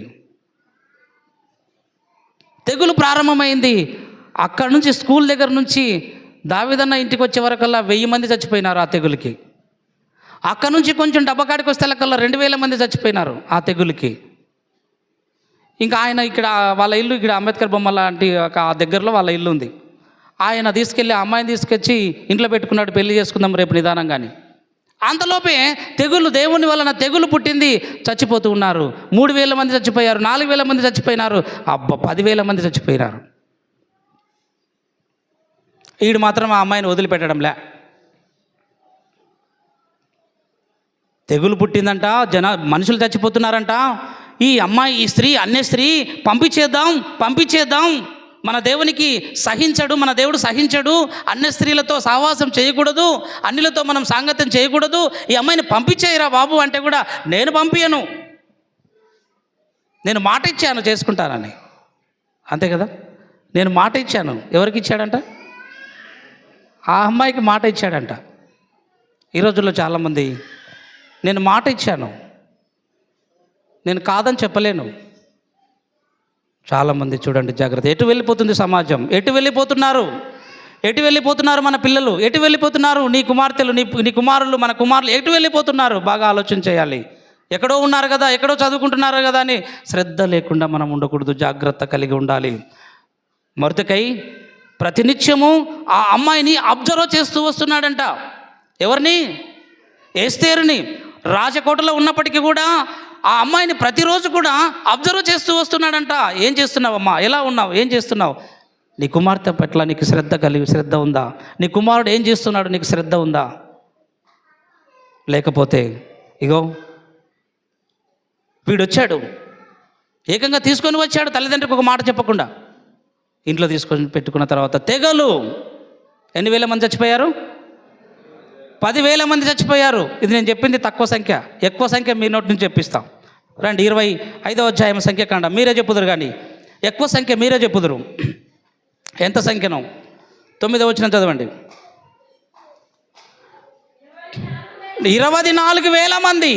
Speaker 5: అక్కడ నుంచి స్కూల్ దగ్గర నుంచి దావీదన్న ఇంటికి వచ్చే వరకల్లా 1000 మంది చచ్చిపోయినారు ఆ తెగులుకి. అక్కడ నుంచి కొంచెం డబ్బకాడికి వస్తే కల్లా 2000 మంది చచ్చిపోయినారు ఆ తెగులుకి. ఇంకా ఆయన ఇక్కడ వాళ్ళ ఇల్లు ఇక్కడ అంబేద్కర్ బొమ్మ లాంటి ఒక దగ్గరలో వాళ్ళ ఇల్లు ఉంది. ఆయన తీసుకెళ్ళి ఆ అమ్మాయిని తీసుకొచ్చి ఇంట్లో పెట్టుకున్నాడు, పెళ్లి చేసుకుందాం రేపు నిదానంగాని. అంతలోపే తెగులు, దేవుని వలన తెగులు పుట్టింది, చచ్చిపోతూ ఉన్నారు. 3000 మంది చచ్చిపోయారు, 4000 మంది చచ్చిపోయినారు, 10,000 మంది చచ్చిపోయినారు. ఈడు మాత్రం ఆ అమ్మాయిని వదిలిపెట్టడంలే. తెగులు పుట్టిందంట, మనుషులు చచ్చిపోతున్నారంట. ఈ అమ్మాయి, ఈ స్త్రీ, అన్య స్త్రీ పంపించేద్దాం, మన దేవునికి సహించడు, మన దేవుడు సహించడు, అన్య స్త్రీలతో సహవాసం చేయకూడదు, అన్యులతో మనం సాంగత్యం చేయకూడదు, ఈ అమ్మాయిని పంపించేయరా బాబు అంటే కూడా నేను పంపించను, నేను మాట ఇచ్చాను చేసుకుంటానని. అంతే కదా, నేను మాట ఇచ్చాను. ఎవరికి ఇచ్చాడంట? ఆ అమ్మాయికి మాట ఇచ్చాడంట. ఈ రోజుల్లో చాలామంది నేను మాట ఇచ్చాను, నేను కాదని చెప్పలేను. చాలామంది చూడండి, జాగ్రత్త. ఎటు వెళ్ళిపోతుంది సమాజం? ఎటు వెళ్ళిపోతున్నారు మన పిల్లలు? ఎటు వెళ్ళిపోతున్నారు నీ కుమార్తెలు, నీ కుమారులు, మన కుమారులు ఎటు వెళ్ళిపోతున్నారు? బాగా ఆలోచన చేయాలి. ఎక్కడో ఉన్నారు కదా, ఎక్కడో చదువుకుంటున్నారు కదా అని శ్రద్ధ లేకుండా మనం ఉండకూడదు, జాగ్రత్త కలిగి ఉండాలి. మొర్దెకై ప్రతినిత్యము ఆ అమ్మాయిని అబ్జర్వ్ చేస్తూ వస్తున్నాడంట. ఎవరిని? ఎస్తేరుని. రాజకోటలో ఉన్నప్పటికీ కూడా ఆ అమ్మాయిని ప్రతిరోజు కూడా అబ్జర్వ్ చేస్తూ వస్తున్నాడంట. ఏం చేస్తున్నావమ్మా, ఎలా ఉన్నావు, ఏం చేస్తున్నావు, నీ కుమార్తె పట్ల నీకు శ్రద్ధ ఉందా? నీ కుమారుడు ఏం చేస్తున్నాడు, నీకు శ్రద్ధ ఉందా? లేకపోతే ఇగో వీడొచ్చాడు, ఏకంగా తీసుకొని వచ్చాడు, తల్లిదండ్రికి ఒక మాట చెప్పకుండా ఇంట్లో తీసుకొని పెట్టుకున్న తర్వాత తెగలు. ఎన్ని వేల మంది చచ్చిపోయారు? 10,000 మంది చచ్చిపోయారు. ఇది నేను చెప్పింది తక్కువ సంఖ్య, ఎక్కువ సంఖ్య మీ నోటి నుంచి చెప్పిస్తాం. రండి 25వ అధ్యాయం సంఖ్యాకాండ మీరే చెప్పుదురు, కానీ ఎక్కువ సంఖ్య మీరే చెప్పుదురు. ఎంత సంఖ్యను? 9వ వచనం చదవండి. 24,000 మంది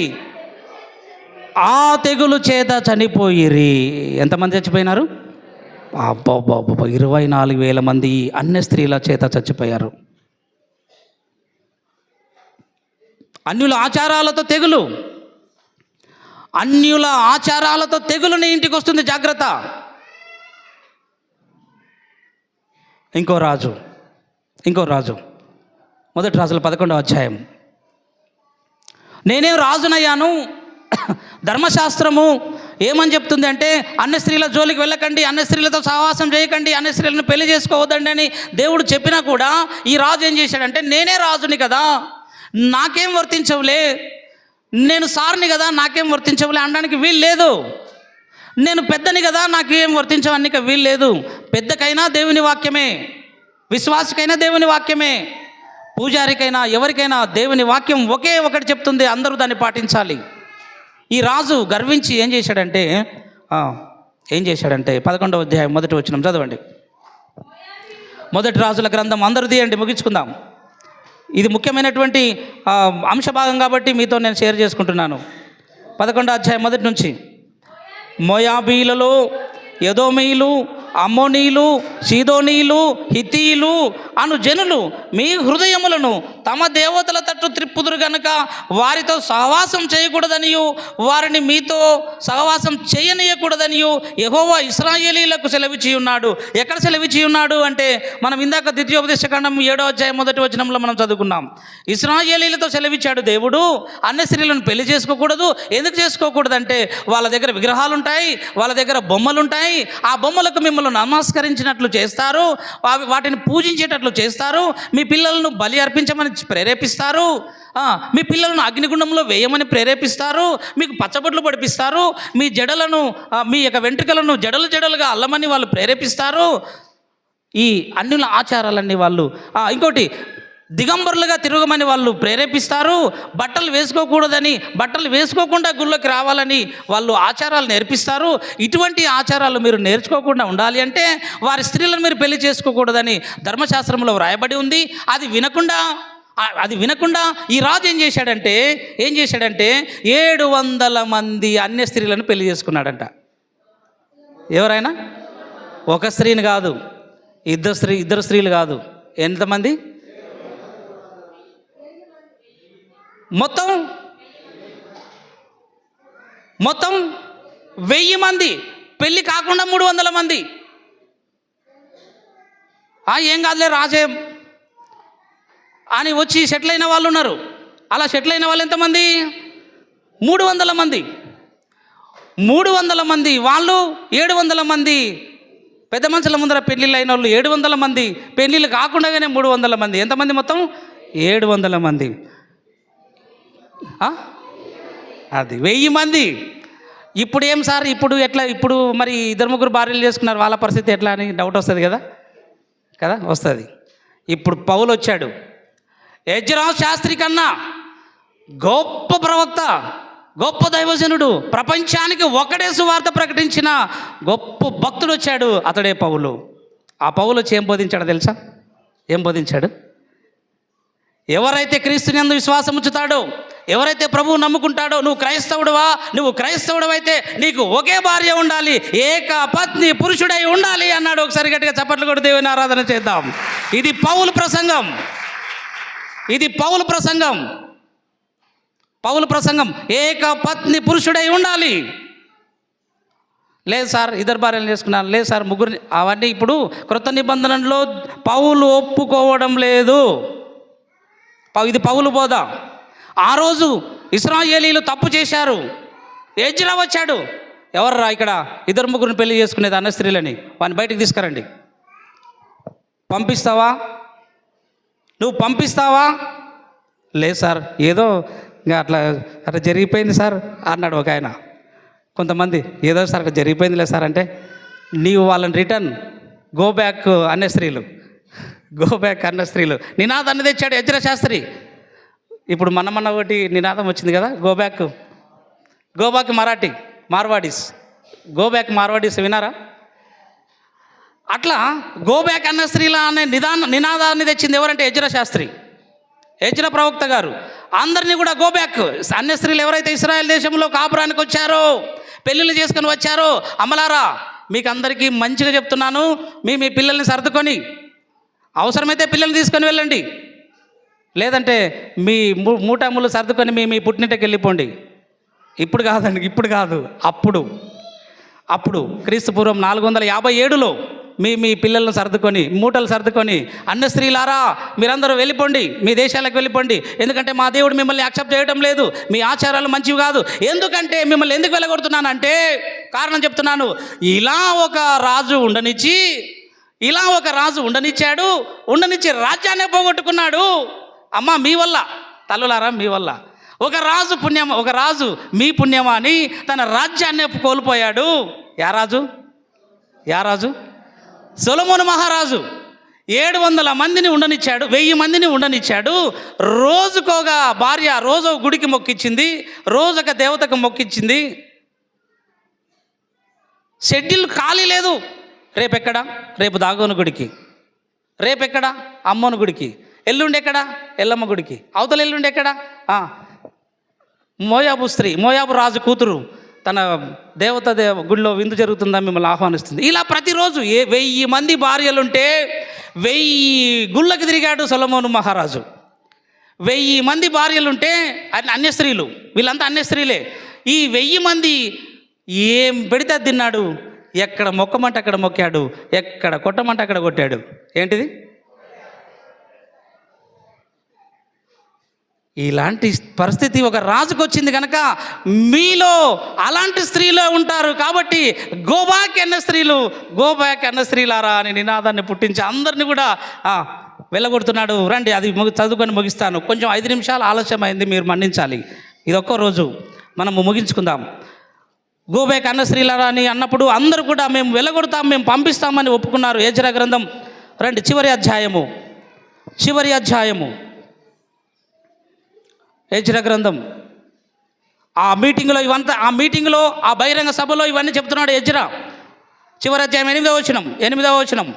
Speaker 5: ఆ తెగులు చేత చనిపోయిరి. ఎంతమంది చచ్చిపోయినారు? అబ్బా, 24,000 మంది అన్య స్త్రీల చేత చచ్చిపోయారు. అన్యుల ఆచారాలతో తెగులు, అన్యుల ఆచారాలతో తెగులు నీ ఇంటికి వస్తుంది, జాగ్రత్త. ఇంకో రాజు మొదటి రాజుల 11వ అధ్యాయం. నేనేం రాజునయ్యాను, ధర్మశాస్త్రము ఏమని చెప్తుంది అంటే అన్య స్త్రీల జోలికి వెళ్ళకండి, అన్య స్త్రీలతో సహవాసం చేయకండి, అన్య స్త్రీలను పెళ్లి చేసుకోవద్దండి అని దేవుడు చెప్పినా కూడా ఈ రాజు ఏం చేశాడంటే, నేనే రాజుని కదా, నాకేం వర్తించవులే, నేను సార్ని కదా, నాకేం వర్తించవులే అనడానికి వీలు లేదు. నేను పెద్దని కదా, నాకేం వర్తించవడానికి వీలు లేదు. పెద్దకైనా దేవుని వాక్యమే, విశ్వాసకైనా దేవుని వాక్యమే, పూజారికైనా ఎవరికైనా దేవుని వాక్యం ఒకే ఒకటి చెప్తుంది, అందరూ దాన్ని పాటించాలి. ఈ రాజు గర్వించి ఏం చేశాడంటే 11వ అధ్యాయం 1వ వచనం చదవండి. మొదటి రాజుల గ్రంథం అందరూ తీయండి, ముగించుకుందాం. ఇది ముఖ్యమైనటువంటి అంశభాగం కాబట్టి మీతో నేను షేర్ చేసుకుంటున్నాను. 11వ అధ్యాయం 1 నుంచి. మోయాబీలలో, ఎదోమీయులు, అమ్మోనీయులు, సీదోనీయులు, హిత్తీయులు అను జనులు మీ హృదయములను తమ దేవతల తట్టు త్రిప్పుదురు గనుక వారితో సహవాసం చేయకూడదనియు వారిని మీతో సహవాసం చేయనీయకూడదనియు యెహోవా ఇశ్రాయేలీయులకు సెలవిచ్చి ఉన్నాడు. ఎక్కడ సెలవిచ్చి ఉన్నాడు అంటే మనం ఇందాక ద్వితీయోపదేశకాండం 7వ అధ్యాయం 1వ వచనంలో మనం చదువుకున్నాం. ఇశ్రాయేలీయులతో సెలవిచ్చాడు దేవుడు, అన్య స్త్రీలను పెళ్లి చేసుకోకూడదు. ఎందుకు చేసుకోకూడదంటే వాళ్ళ దగ్గర విగ్రహాలు ఉంటాయి, వాళ్ళ దగ్గర బొమ్మలు ఉంటాయి, ఆ బొమ్మలకు మిమ్మల్ని నమస్కరించినట్లు చేస్తారు, వాటిని పూజించేటట్లు చేస్తారు, మీ పిల్లలను బలి అర్పించమని ప్రేరేపిస్తారు, మీ పిల్లలను అగ్నిగుండంలో వేయమని ప్రేరేపిస్తారు, మీకు పచ్చబొట్లు పడిపిస్తారు, మీ జడలను, మీ యొక్క వెంట్రుకలను జడలుగా అల్లమని వాళ్ళు ప్రేరేపిస్తారు. ఈ అన్యుల ఆచారాలన్నీ వాళ్ళు, ఇంకోటి దిగంబరులుగా తిరగమని వాళ్ళు ప్రేరేపిస్తారు, బట్టలు వేసుకోకూడదని, బట్టలు వేసుకోకుండా గుళ్ళకి రావాలని వాళ్ళు ఆచారాలు నేర్పిస్తారు. ఇటువంటి ఆచారాలు మీరు నేర్చుకోకుండా ఉండాలి అంటే వారి స్త్రీలను మీరు పెళ్లి చేసుకోకూడదని ధర్మశాస్త్రంలో వ్రాయబడి ఉంది. అది వినకుండా ఈ రాజు ఏం చేశాడంటే 700 మంది అన్య స్త్రీలను పెళ్లి చేసుకున్నాడంట. ఎవరైనా? ఒక స్త్రీని కాదు, ఇద్దరు స్త్రీలు కాదు, ఎంతమంది? మొత్తం 1000 మంది. పెళ్ళి కాకుండా 300 మంది. ఏం కాదులే రాజే అని వచ్చి సెటిల్ అయిన వాళ్ళు ఉన్నారు. అలా సెటిల్ అయిన వాళ్ళు ఎంతమంది? 300 మంది. 300 మంది వాళ్ళు 700 మంది. పెద్ద మనుషుల ముందర పెళ్ళిళ్ళు అయిన వాళ్ళు 700 మంది. పెళ్ళిళ్ళు కాకుండానే 300 మంది. ఎంతమంది మొత్తం? 700 మంది. అది 1000 మంది. ఇప్పుడు ఏం సార్, ఇప్పుడు ఎట్లా? ఇప్పుడు మరి 2-3 భార్యలు చేసుకున్నారు, వాళ్ళ పరిస్థితి ఎట్లా అని డౌట్ వస్తుంది కదా వస్తుంది. ఇప్పుడు పౌలు వచ్చాడు. ఎజ్రా శాస్త్రి కన్నా గొప్ప ప్రవక్త, గొప్ప దైవజనుడు, ప్రపంచానికి ఒకడే సువార్త ప్రకటించిన గొప్ప భక్తుడు వచ్చాడు. అతడే పౌలు. ఆ పౌలు వచ్చి ఏం బోధించాడో తెలుసా? ఏం బోధించాడు? ఎవరైతే క్రీస్తుని యందు విశ్వాసం ఉంచుతాడో, ఎవరైతే ప్రభువు నమ్ముకుంటాడో, నువ్వు క్రైస్తవుడవైతే నీకు ఒకే భార్య ఉండాలి, ఏక పత్ని పురుషుడై ఉండాలి అన్నాడు. ఒకసారి గట్టిగా చప్పట్లు కొట్టి దేవుని ఆరాధన చేద్దాం. ఇది పౌలు ప్రసంగం. ఇది పౌలు ప్రసంగం. పౌలు ప్రసంగం. ఏక పత్ని పురుషుడై ఉండాలి. లేదు సార్ 2 భార్యలు చేసుకున్నాను, లేదు సార్ 3. అవన్నీ ఇప్పుడు క్రొత్త నిబంధనలో పౌలు ఒప్పుకోవడం లేదు. ఇది పౌలు బోధ. ఆ రోజు ఇశ్రాయేలీయులు తప్పు చేశారు. ఎజ్రా వచ్చాడు. ఎవర్రా ఇక్కడ 2-3 పెళ్లి చేసుకునేది అన్న స్త్రీలని? వాడిని బయటికి తీసుకురండి. పంపిస్తావా? నువ్వు పంపిస్తావా? లేదు సార్, ఏదో ఇంకా అట్లా జరిగిపోయింది సార్ అన్నాడు ఒక ఆయన. కొంతమంది ఏదో సార్ అట్లా జరిగిపోయిందిలే సార్ అంటే, నీవు వాళ్ళని రిటర్న్ గో బ్యాక్ అన్న స్త్రీలు నినాదాన్ని తెచ్చాడు ఎజ్రా శాస్త్రి. ఇప్పుడు మన ఒకటి నినాదం వచ్చింది కదా, గో బ్యాక్ మార్వాడీస్ వినారా? అట్లా గో బ్యాక్ అన్న స్త్రీల అనే నినాదాన్ని తెచ్చింది ఎవరంటే ఎజ్రా శాస్త్రి, ఎజ్రా ప్రవక్త గారు. అందరినీ కూడా గో బ్యాక్. అన్య స్త్రీలు ఎవరైతే ఇశ్రాయేల్ దేశంలో కాపురానికి వచ్చారో, పెళ్ళిళ్ళు చేసుకొని వచ్చారో, అమలారా మీకు అందరికీ మంచిగా చెప్తున్నాను, మీ పిల్లల్ని సర్దుకొని అవసరమైతే పిల్లల్ని తీసుకొని వెళ్ళండి, లేదంటే మీ మూటములు సర్దుకొని మీ పుట్టింటికి వెళ్ళిపోండి. ఇప్పుడు కాదండి, ఇప్పుడు కాదు, అప్పుడు క్రీస్తు పూర్వం 457లో మీ పిల్లలను సర్దుకొని, మూటలు సర్దుకొని, అన్న స్త్రీలారా మీరందరూ వెళ్ళిపోండి, మీ దేశాలకు వెళ్ళిపోండి, ఎందుకంటే మా దేవుడు మిమ్మల్ని యాక్సెప్ట్ చేయడం లేదు, మీ ఆచారాలు మంచివి కాదు. ఎందుకంటే మిమ్మల్ని ఎందుకు వెళ్ళగొడుతున్నానంటే కారణం చెప్తున్నాను. ఇలా ఒక రాజు ఉండనిచ్చాడు, ఉండనిచ్చి రాజ్యాన్ని పోగొట్టుకున్నాడు. అమ్మ మీ వల్ల, తల్లులారా మీ వల్ల. ఒక రాజు మీ పుణ్యమా అని తన రాజ్యాన్ని కోల్పోయాడు. యా రాజు? సొలొమోను మహారాజు 700 మందిని ఉండనిచ్చాడు, 1000 మందిని ఉండనిచ్చాడు. రోజుకోగ భార్య, రోజు గుడికి మొక్కిచ్చింది, రోజొక దేవతకు మొక్కిచ్చింది. షెడ్యూల్ ఖాళీ లేదు. రేపు దాగోను గుడికి, రేపెక్కడ అమ్మోను గుడికి, ఎల్లుండి ఎక్కడ ఎల్లమ్మ గుడికి, అవతల ఎల్లుండి ఎక్కడ మోయాబు రాజు కూతురు తన గుడిలో విందు జరుగుతుందా మిమ్మల్ని ఆహ్వానిస్తుంది. ఇలా ప్రతిరోజు 1000 మంది భార్యలుంటే 1000 గుళ్ళకి తిరిగాడు సొలొమోను మహారాజు. 1000 మంది భార్యలుంటే అన్య స్త్రీలు, వీళ్ళంతా అన్య స్త్రీలే. ఈ 1000 మంది ఏం పెడితే తిన్నాడు, ఎక్కడ మొక్కమంటే అక్కడ మొక్కాడు, ఎక్కడ కొట్టమంటే అక్కడ కొట్టాడు. ఏంటిది? ఇలాంటి పరిస్థితి ఒక రాజుకు వచ్చింది కనుక మీలో అలాంటి స్త్రీలు ఉంటారు. కాబట్టి గో బ్యాక్ అన్న స్త్రీలారా అని నినాదాన్ని పుట్టించి అందరినీ కూడా వెళ్ళగొడుతున్నాడు. రండి, అది చదువుకొని ముగిస్తాను. కొంచెం 5 నిమిషాలు ఆలస్యమైంది, మీరు మన్నించాలి. ఇదొక్క రోజు మనము ముగించుకుందాం. గో బ్యాక్ అన్న స్త్రీలారా అని అన్నప్పుడు అందరూ కూడా మేము వెళ్ళగొడతాం, మేము పంపిస్తామని ఒప్పుకున్నారు. ఎజ్రా గ్రంథం రండి, చివరి అధ్యాయము ఎజ్రా గ్రంథం. ఆ మీటింగ్లో ఆ బహిరంగ సభలో ఇవన్నీ చెప్తున్నాడు ఎజ్రా. చివరి అధ్యాయం 8వ వచనం.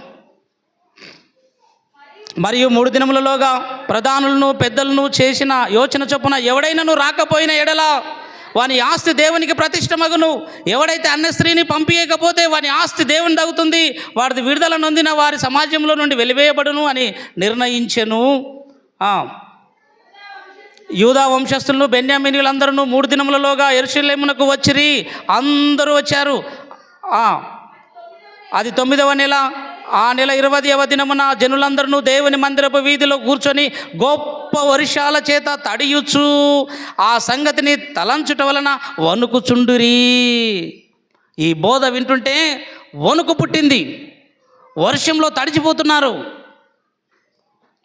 Speaker 5: మరియు 3 దినములలోగా ప్రధానులను పెద్దలను చేసిన యోచన చొప్పున ఎవడైనాను రాకపోయిన ఎడల వాని ఆస్తి దేవునికి ప్రతిష్టమగును. ఎవడైతే అన్య స్త్రీని పంపించకపోతే వాని ఆస్తి దేవుని తగ్గుతుంది, వాడిది విడుదల నొందిన వారి సమాజంలో నుండి వెలివేయబడును అని నిర్ణయించెను. యూదా వంశస్థులను బెన్యామీనీయులందరూ 3 దినములలోగా యెరూషలేమునకు వచ్చిరి. అందరూ వచ్చారు. అది 9వ నెల. ఆ నెల 20వ దినమున జనులందరూ దేవుని మందిరపు వీధిలో కూర్చొని గొప్ప వర్షాల చేత తడియుచు ఆ సంగతిని తలంచుట వలన వణుకుచుండురి. ఈ బోధ వింటుంటే వణుకు పుట్టింది. వర్షంలో తడిచిపోతున్నారు.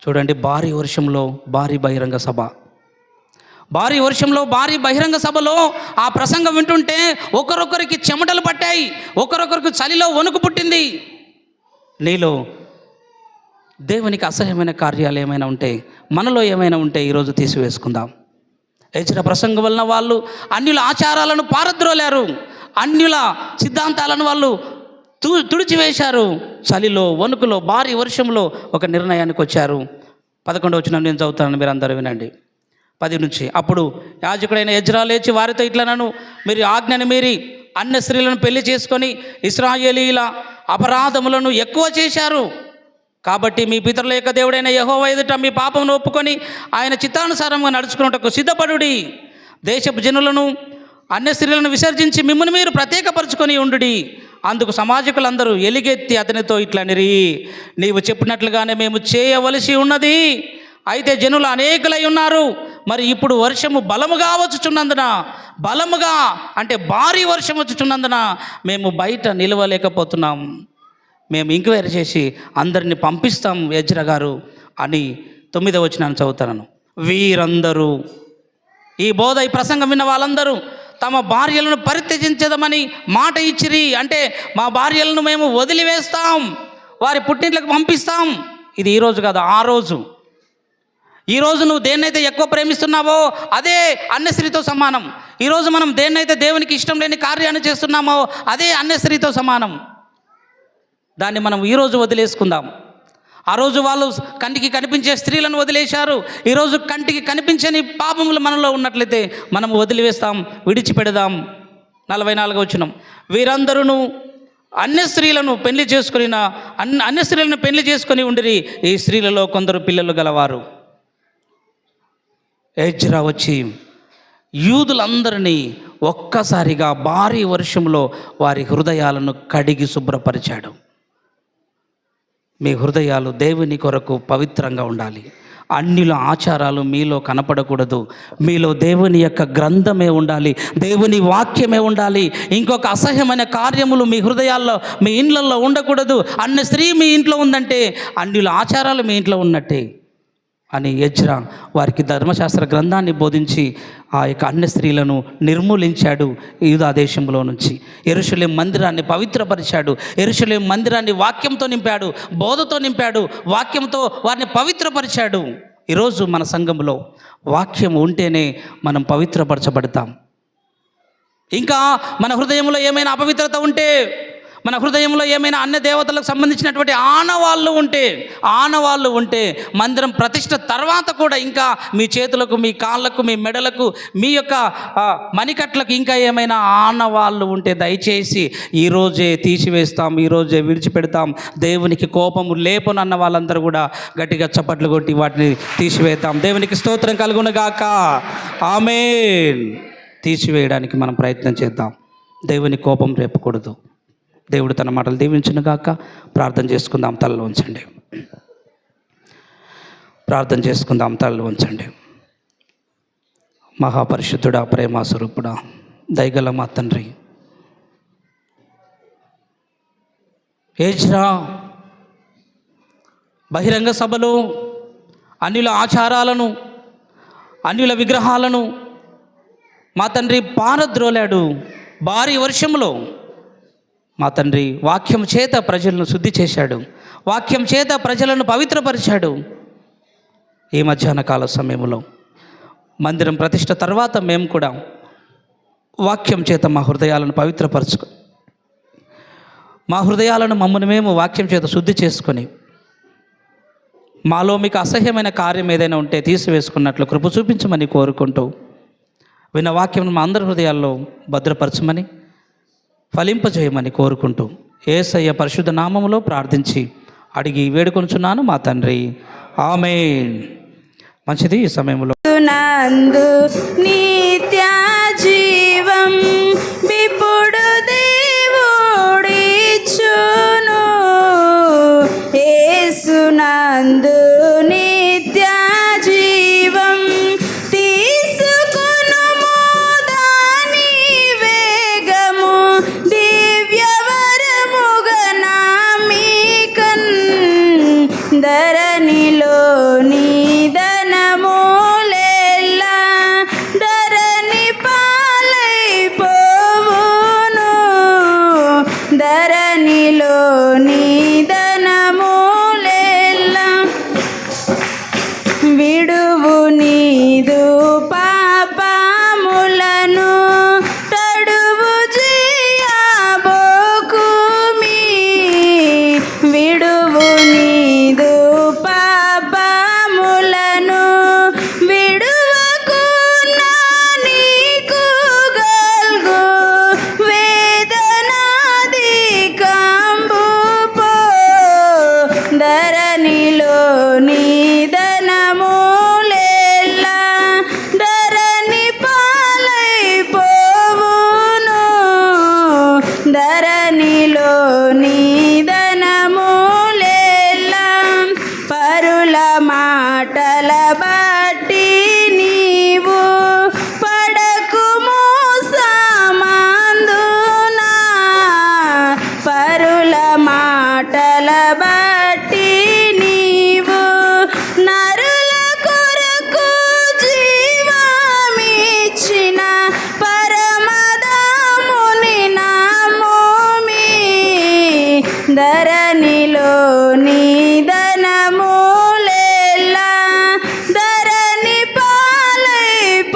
Speaker 5: చూడండి, భారీ వర్షంలో భారీ బహిరంగ సభ, భారీ వర్షంలో భారీ బహిరంగ సభలో ఆ ప్రసంగం వింటుంటే ఒకరొకరికి చెమటలు పట్టాయి, ఒకరొకరికి చలిలో వణుకు పుట్టింది. నీలో దేవునికి అసహ్యమైన కార్యాలు ఏమైనా ఉంటే, మనలో ఏమైనా ఉంటే ఈరోజు తీసివేసుకుందాం. ఎజ్రా ప్రసంగం వలన వాళ్ళు అన్యుల ఆచారాలను పారద్రోలారు, అన్యుల సిద్ధాంతాలను వాళ్ళు తుడిచివేశారు. చలిలో వణుకులో భారీ వర్షంలో ఒక నిర్ణయానికి వచ్చారు. 11వ వచనం నేను చదువుతాను, మీరు అందరూ వినండి. 10 నుంచి. అప్పుడు యాజకుడైన ఎజ్రా లేచి వారితో ఇట్లనను, మీరు ఆజ్ఞను మీరి అన్య స్త్రీలను పెళ్లి చేసుకొని ఇశ్రాయేలీల అపరాధములను ఎక్కువ చేశారు. కాబట్టి మీ పితరుల యొక్క దేవుడైన యెహోవా ఎదుట మీ పాపమును ఒప్పుకొని ఆయన చిత్తానుసారంగా నడుచుకున్నటకు సిద్ధపడుడి. దేశపు జనులను అన్య స్త్రీలను విసర్జించి మిమ్మల్ని మీరు ప్రత్యేకపరుచుకొని ఉండుడి. అందుకు సమాజకులందరూ ఎలుగెత్తి అతనితో ఇట్లనిరి, నీవు చెప్పినట్లుగానే మేము చేయవలసి ఉన్నది. అయితే జనులు అనేకులై ఉన్నారు. మరి ఇప్పుడు వర్షము బలముగా వచ్చుచున్నందున, బలముగా అంటే భారీ వర్షం వచ్చుచున్నందున మేము బయట నిలవలేకపోతున్నాం. మేము ఎంక్వైరీ చేసి అందరిని పంపిస్తాం ఎజ్రా గారు అని 9వ వచనాన్ని చదువుతాను. వీరందరూ, ఈ బోధ ఈ ప్రసంగం విన్న వాళ్ళందరూ తమ భార్యలను పరిత్యజించదమని మాట ఇచ్చిరి. అంటే మా భార్యలను మేము వదిలివేస్తాం, వారి పుట్టింట్లకు పంపిస్తాం. ఇది ఈరోజు కాదు, ఆ రోజు. ఈరోజు నువ్వు దేన్నైతే ఎక్కువ ప్రేమిస్తున్నావో అదే అన్య స్త్రీతో సమానం. ఈరోజు మనం దేన్నైతే దేవునికి ఇష్టం లేని కార్యాన్ని చేస్తున్నామో అదే అన్య స్త్రీతో సమానం. దాన్ని మనం ఈరోజు వదిలేసుకుందాం. ఆ రోజు వాళ్ళు కంటికి కనిపించే స్త్రీలను వదిలేశారు. ఈరోజు కంటికి కనిపించని పాపములు మనలో ఉన్నట్లయితే మనం వదిలివేస్తాం, విడిచిపెడదాం. 44వ వచనం. వీరందరూ అన్య స్త్రీలను పెళ్లి చేసుకొని ఉండిరి. ఈ స్త్రీలలో కొందరు పిల్లలు గలవారు. ఎజ్రా వచ్చి యూదులందరినీ ఒక్కసారిగా భారీ వర్షంలో వారి హృదయాలను కడిగి శుభ్రపరిచాడు. మీ హృదయాలు దేవుని కొరకు పవిత్రంగా ఉండాలి. అన్యుల ఆచారాలు మీలో కనపడకూడదు. మీలో దేవుని యొక్క గ్రంథమే ఉండాలి, దేవుని వాక్యమే ఉండాలి. ఇంకొక అసహ్యమైన కార్యములు మీ హృదయాల్లో, మీ ఇండ్లలో ఉండకూడదు. అన్య స్త్రీ మీ ఇంట్లో ఉందంటే అన్యుల ఆచారాలు మీ ఇంట్లో ఉన్నట్టే అని ఎజ్రా వారికి ధర్మశాస్త్ర గ్రంథాన్ని బోధించి ఆ యొక్క అన్య స్త్రీలను నిర్మూలించాడు. యూదా దేశంలో నుంచి యెరూషలేము మందిరాన్ని పవిత్రపరిచాడు. యెరూషలేము మందిరాన్ని వాక్యంతో నింపాడు, బోధతో నింపాడు, వాక్యంతో వారిని పవిత్రపరిచాడు. ఈరోజు మన సంఘంలో వాక్యం ఉంటేనే మనం పవిత్రపరచబడతాం. ఇంకా మన హృదయంలో ఏమైనా అపవిత్రత ఉంటే, మన హృదయంలో ఏమైనా అన్య దేవతలకు సంబంధించినటువంటి ఆనవాళ్ళు ఉంటే మందిరం ప్రతిష్ట తర్వాత కూడా ఇంకా మీ చేతులకు, మీ కాళ్ళకు, మీ మెడలకు, మీ యొక్క మణికట్లకు ఇంకా ఏమైనా ఆనవాళ్ళు ఉంటే దయచేసి ఈరోజే తీసివేస్తాం, ఈరోజే విడిచిపెడతాం. దేవునికి కోపము లేపనన్న వాళ్ళందరూ కూడా గట్టిగా చప్పట్లు కొట్టి వాటిని తీసివేద్దాం. దేవునికి స్తోత్రం కలుగునుగాక. ఆమేన్. తీసివేయడానికి మనం ప్రయత్నం చేద్దాం. దేవుని కోపం రేపకూడదు. దేవుడు తన మాటలు దీవించునుగాక. ప్రార్థన చేసుకుందాం. తలలు ఉంచండి. ప్రార్థన చేసుకుందాం. తలలు ఉంచండి. మహాపరిశుద్ధుడా, ప్రేమ స్వరూపుడా, దయగల మా తండ్రి, ఎజ్రా బహిరంగ సభలో అన్యుల ఆచారాలను, అన్యుల విగ్రహాలను మా తండ్రి పారద్రోలాడు. భారీ వర్షంలో మా తండ్రి వాక్యం చేత ప్రజలను శుద్ధి చేశాడు, వాక్యం చేత ప్రజలను పవిత్రపరిచాడు. ఈ మధ్యాహ్న కాల సమయంలో మందిరం ప్రతిష్ట తర్వాత మేము కూడా వాక్యం చేత మా హృదయాలను మా హృదయాలను మమ్మల్ని మేము వాక్యం చేత శుద్ధి చేసుకొని మాలో మీకు అసహ్యమైన కార్యం ఏదైనా ఉంటే తీసివేసుకున్నట్లు కృప చూపించమని కోరుకుంటూ విన్న వాక్యం మా అందరి హృదయాల్లో భద్రపరచమని ఫలింపజేయమని కోరుకుంటూ యేసయ్య పరిశుద్ధ నామములో ప్రార్థించి అడిగి వేడుకొనుచున్నాను మా తండ్రి. ఆమేన్. మంచిది. ఈ సమయంలో
Speaker 3: నందు నిత్య జీవం విపుడు దేవుడిచ్చును. యేసునందు నిత్య జీవం తీసుకొనుము దాని వేగము దివ్యవరముగా నామికన్ ధరణిలో ధనములెల్లా ధరణి పాలైపోవును. ధరణిలోని ధనములెల్లా విడువు నీదు పాపములను తడువు చేయబోకుమి. విడువు నీదు పాపములను విడువకున్నా నీకు గల్గు వేదనాధికంబు పో. ధరణిలోని ధనములెల్లా ధరణి పాలైపోవును. ధరణిలోని ధనములెల్లా పరుల మాటల బట్టి నీవు పడకుము సమందునా. పరుల మాటల బట్టి నీవు నరుల కొరకు జీవమిచ్చిన పరమదాముని నామోమి. ధరణిలోని ధనములెల్లా ధరణి పాలైపోవును.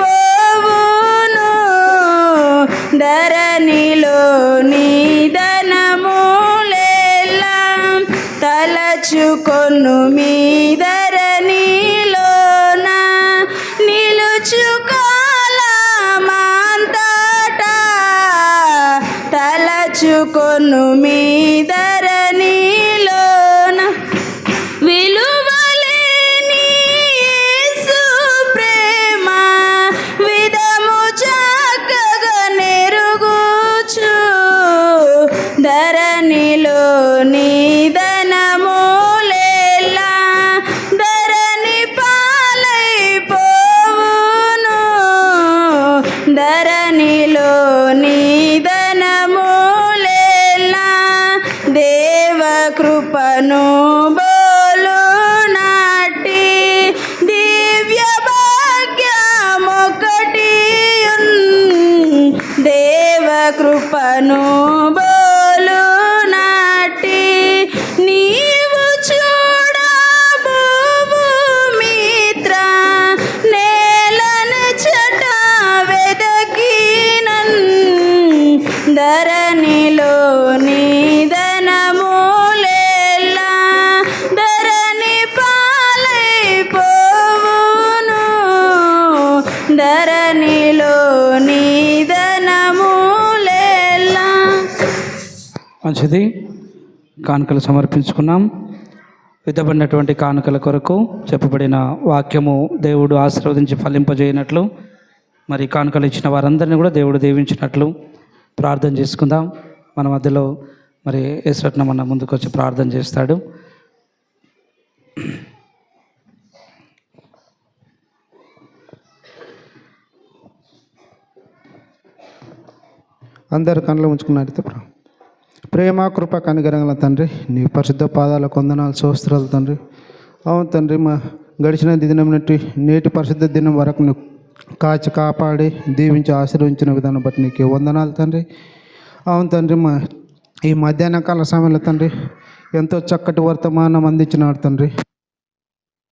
Speaker 3: ధరణిలోని ధనములెల్లా తలచుకొను మీ ధరణిలోన నిలుచు కాలమంతటా. తలచుకొను మీ ధరణిలోన విలువలేని యేసు ప్రేమ విధము చక్కగా నెరుగుచు. ధరణిలోని ధనములెల్లా ధరణి పాలైపోవును. ధరణిలోని ధనములెల్లా దేవకృపను బోలు నాటి దివ్య భాగ్యమొకటి దేవకృపను బోలు నాటి నీవు చూడబోవు మిత్ర నేలను చట వెదకినన్. ధరణిలోని ధనములెల్లా ధరణి పాలైపోవును. ధరణిలోని ధనములెల్లా.
Speaker 2: మంచిది. కానుకలు సమర్పించుకున్నాం. విధబడినటువంటి కానుకల కొరకు చెప్పబడిన వాక్యము దేవుడు ఆశీర్వదించి ఫలింపజేయనట్లు మరి కానుకలు ఇచ్చిన వారందరినీ కూడా దేవుడు దీవించినట్లు ప్రార్థన చేసుకుందాం. మన మధ్యలో మరి యేసరత్న మన ముందుకు వచ్చి ప్రార్థన చేస్తాడు.
Speaker 6: అందరు కళ్ళు ఉంచుకున్నట్టు ప్రేమ కృప కనికరంగల తండ్రి, నీ పరిశుద్ధ పాదాల కొందనాలు స్తోత్రాలు తండ్రి. అవును తండ్రి, మా గడిచిన దినం నుండి నేటి పరిశుద్ధ దినం వరకు నువ్వు కాచి కాపాడి దీవించి ఆశీర్వించిన విధానం బట్టి నీకు వందనాలు తండ్రి. అవును తండ్రి, మా ఈ మధ్యాహ్న కాల సమయంలో తండ్రి ఎంతో చక్కటి వర్తమానం అందించినాడు తండ్రి.